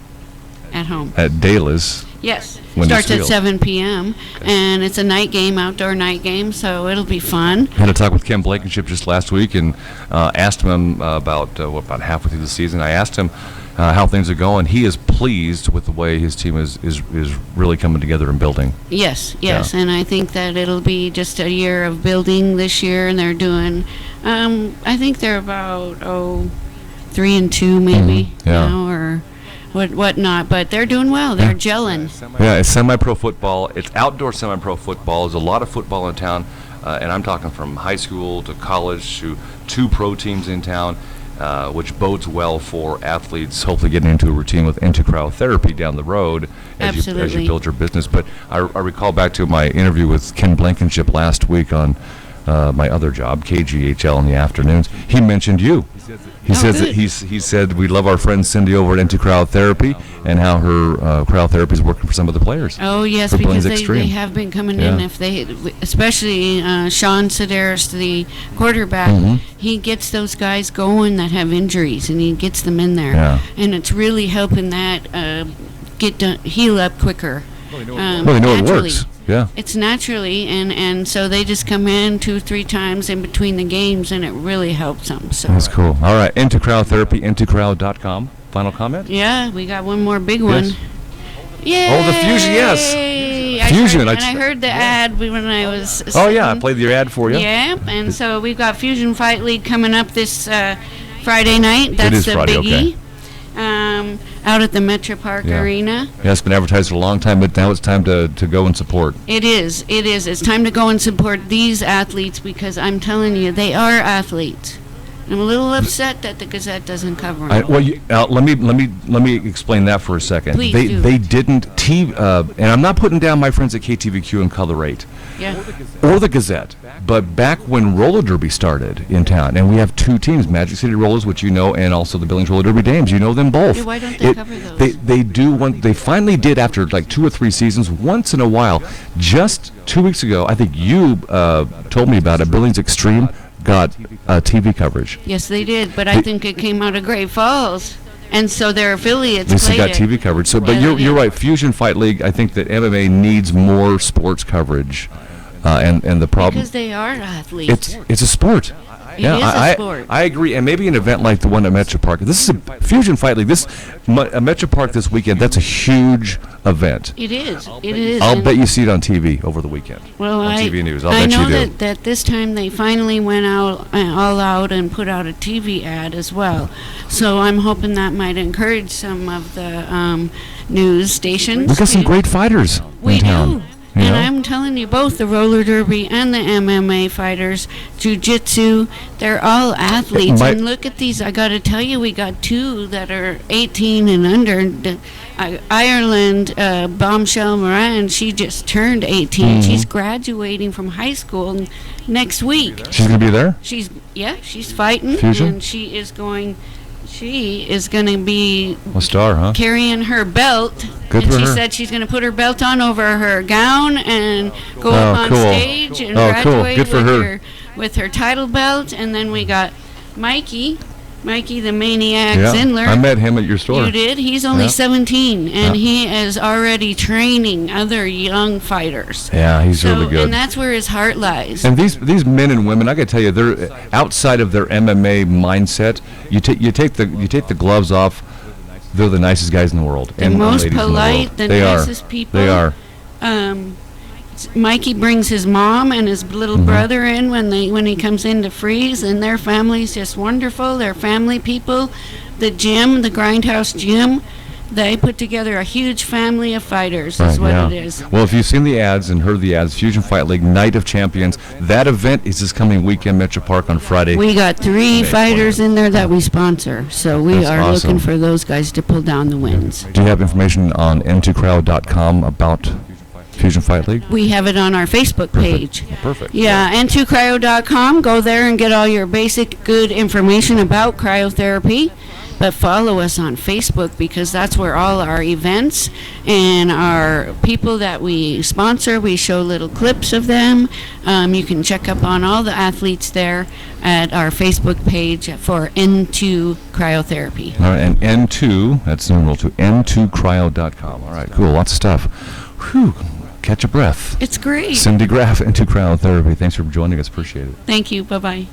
At home. At Dala's. Yes. Wendy's Starts at Field. 7 p.m. And it's a night game, outdoor night game, so it'll be fun. Had a talk with Ken Blankenship just last week and asked him about halfway through the season. I asked him how things are going. He is pleased with the way his team is really coming together and building. Yes, Yeah. and I think that it'll be just a year of building this year, and they're doing, I think they're about 3-2 maybe yeah. now, or whatnot, but they're doing well. They're gelling. Yeah, it's semi-pro football. It's outdoor semi-pro football. There's a lot of football in town, and I'm talking from high school to college to 2 pro teams in town, which bodes well for athletes hopefully getting into a routine with cryotherapy down the road as you build your business. But I recall back to my interview with Ken Blankenship last week on my other job, KGHL in the afternoons. He mentioned you. He says that he said we love our friend Cindy over at Cryotherapy and how her cryotherapy is working for some of the players. Oh yes, for because Billings they Extreme. have been coming in. If they, especially Sean Sedaris, the quarterback, he gets those guys going that have injuries, and he gets them in there, and it's really helping that heal up quicker. Well, they know it works. Yeah. It's naturally, and so they just come in 2-3 times in between the games, and it really helps them. So that's cool. All right, Cryotherapy, intocryo.com. Final comment? yeah, we got one more big one. Yes. Yay! Oh, the Fusion, yes. Fusion. I heard the ad when I was. Oh yeah, I played your ad for you. Yeah, and so we've got Fusion Fight League coming up this Friday night. That's It is the Friday, biggie. okay. Out at the Metro Park Arena. Yeah, it's been advertised for a long time, but now it's time to go and support. It is. It's time to go and support these athletes, because I'm telling you, they are athletes. I'm a little upset that the Gazette doesn't cover them. Let me explain that for a second. Please do. They didn't and I'm not putting down my friends at KTVQ and Color 8. Yeah. Or the Gazette. But back when Roller Derby started in town, and we have 2 teams, Magic City Rollers, which you know, and also the Billings Roller Derby Dames. You know them both. Yeah, why don't they cover those? They finally did after like 2 or 3 seasons, once in a while. Just 2 weeks ago, I think you told me about it, Billings Extreme got TV coverage. Yes, they did, but I think it came out of Great Falls, and so their affiliates This played got it. TV coverage. So, but you're right. Fusion Fight League. I think that MMA needs more sports coverage, and the problem Because they are athletes. it's a sport. It is a sport. I agree, and maybe an event like the one at Metro Park. This is a Fusion Fight League. Metro Park this weekend. That's a huge event. It is. It is. I'll and- bet you see it on TV over the weekend. Well, on I TV news. I'll I bet know you do. that this time they finally went out all out and put out a TV ad as well. So I'm hoping that might encourage some of the news stations. We got some great fighters We in town. do. And I'm telling you, both the roller derby and the MMA fighters, jiu-jitsu, they're all athletes. And look at these. I got to tell you, we got 2 that are 18 and under. Ireland, Bombshell Moran, she just turned 18. She's graduating from high school next week. She's going to be there? She's fighting. Fusion? And she is going to be A star, huh? carrying her belt. Good and for she her. said she's going to put her belt on over her gown and go up on cool. stage and Oh, cool. graduate Good for with her. with her title belt. And then we got Mikey the Maniac Yeah, Zindler. I met him at your store. You did? He's only Yeah. 17, and he is already training other young fighters. Yeah, he's So, really good. and that's where his heart lies. And these men and women, I got to tell you, they're outside of their MMA mindset. You take the gloves off. They're the nicest guys in the world. The and most ladies in polite, the they nicest people. They are. Mikey brings his mom and his little brother in when he comes in to freeze, and their family's just wonderful. They're family people. The gym, the Grindhouse gym, They put together a huge family of fighters, is what it is. Well, if you've seen the ads and heard the ads, Fusion Fight League Night of Champions, that event is this coming weekend, Metro Park on Friday. We got 3 fighters in there that we sponsor, so we That's are awesome. looking for those guys to pull down the wins. Do you have information on n2crowd.com about Fusion Fight League? We have it on our Facebook page. Perfect. Yeah, n2cryo.com. Go there and get all your basic good information about cryotherapy. But follow us on Facebook, because that's where all our events and our people that we sponsor, we show little clips of them. You can check up on all the athletes there at our Facebook page for N2 Cryotherapy. All right, and N2, that's numeral 2, n2cryo.com. All right, cool, lots of stuff. Whew, catch a breath. It's great. Cindy Graff, N2 Cryotherapy. Thanks for joining us. Appreciate it. Thank you. Bye-bye.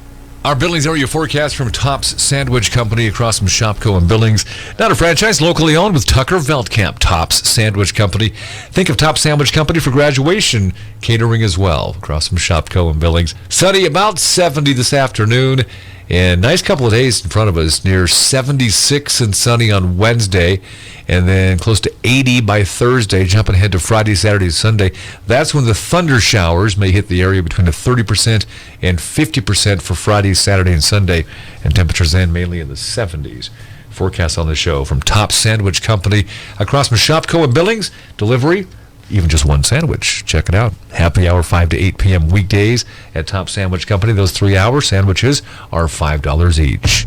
Our Billings area forecast from Tops Sandwich Company across from Shopko and Billings. Not a franchise, locally owned with Tucker Veldkamp. Tops Sandwich Company. Think of Tops Sandwich Company for graduation catering as well. Across from Shopko and Billings. Sunny, about 70 this afternoon. And nice couple of days in front of us, near 76 and sunny on Wednesday, and then close to 80 by Thursday, jumping ahead to Friday, Saturday, Sunday. That's when the thunder showers may hit the area between a 30% and 50% for Friday, Saturday, and Sunday, and temperatures then mainly in the 70s. Forecast on the show from Top Sandwich Company across from Shopko and Billings. Delivery, even just one sandwich. Check it out. Happy hour 5 to 8 p.m. weekdays at Top Sandwich Company. Those 3-hour sandwiches are $5 each.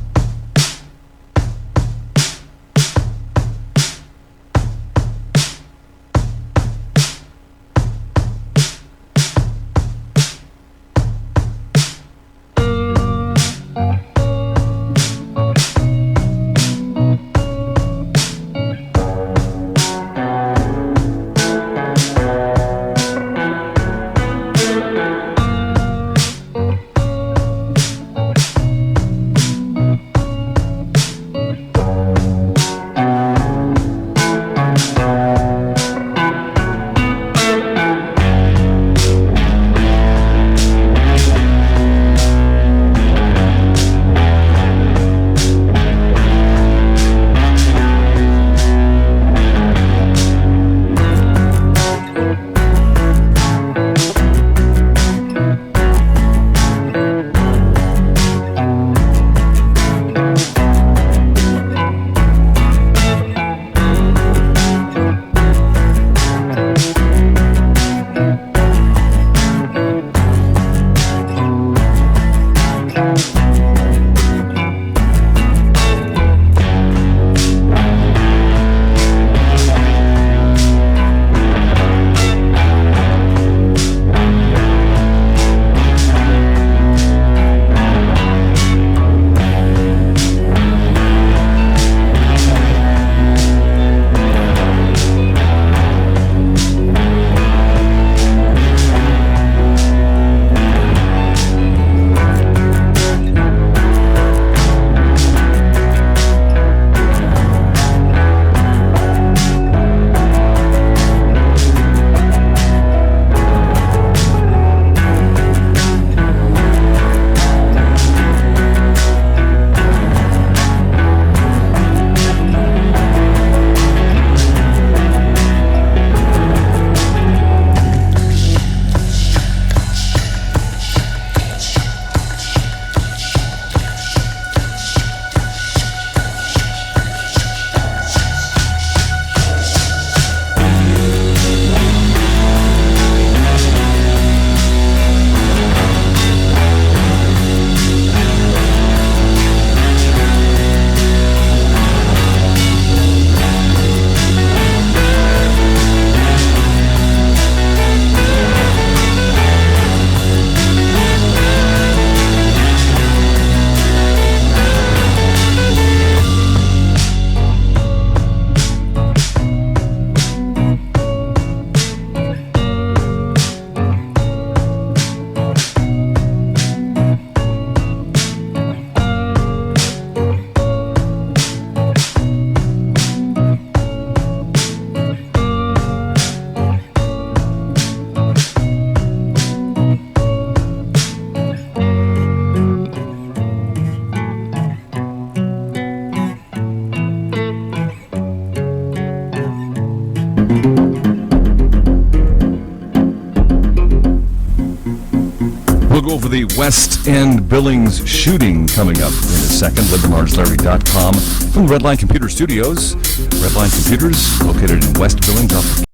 info for the West End Billings shooting coming up in a second. LivinLargeLarry.com from the Redline Computer Studios. Redline Computers located in West Billings off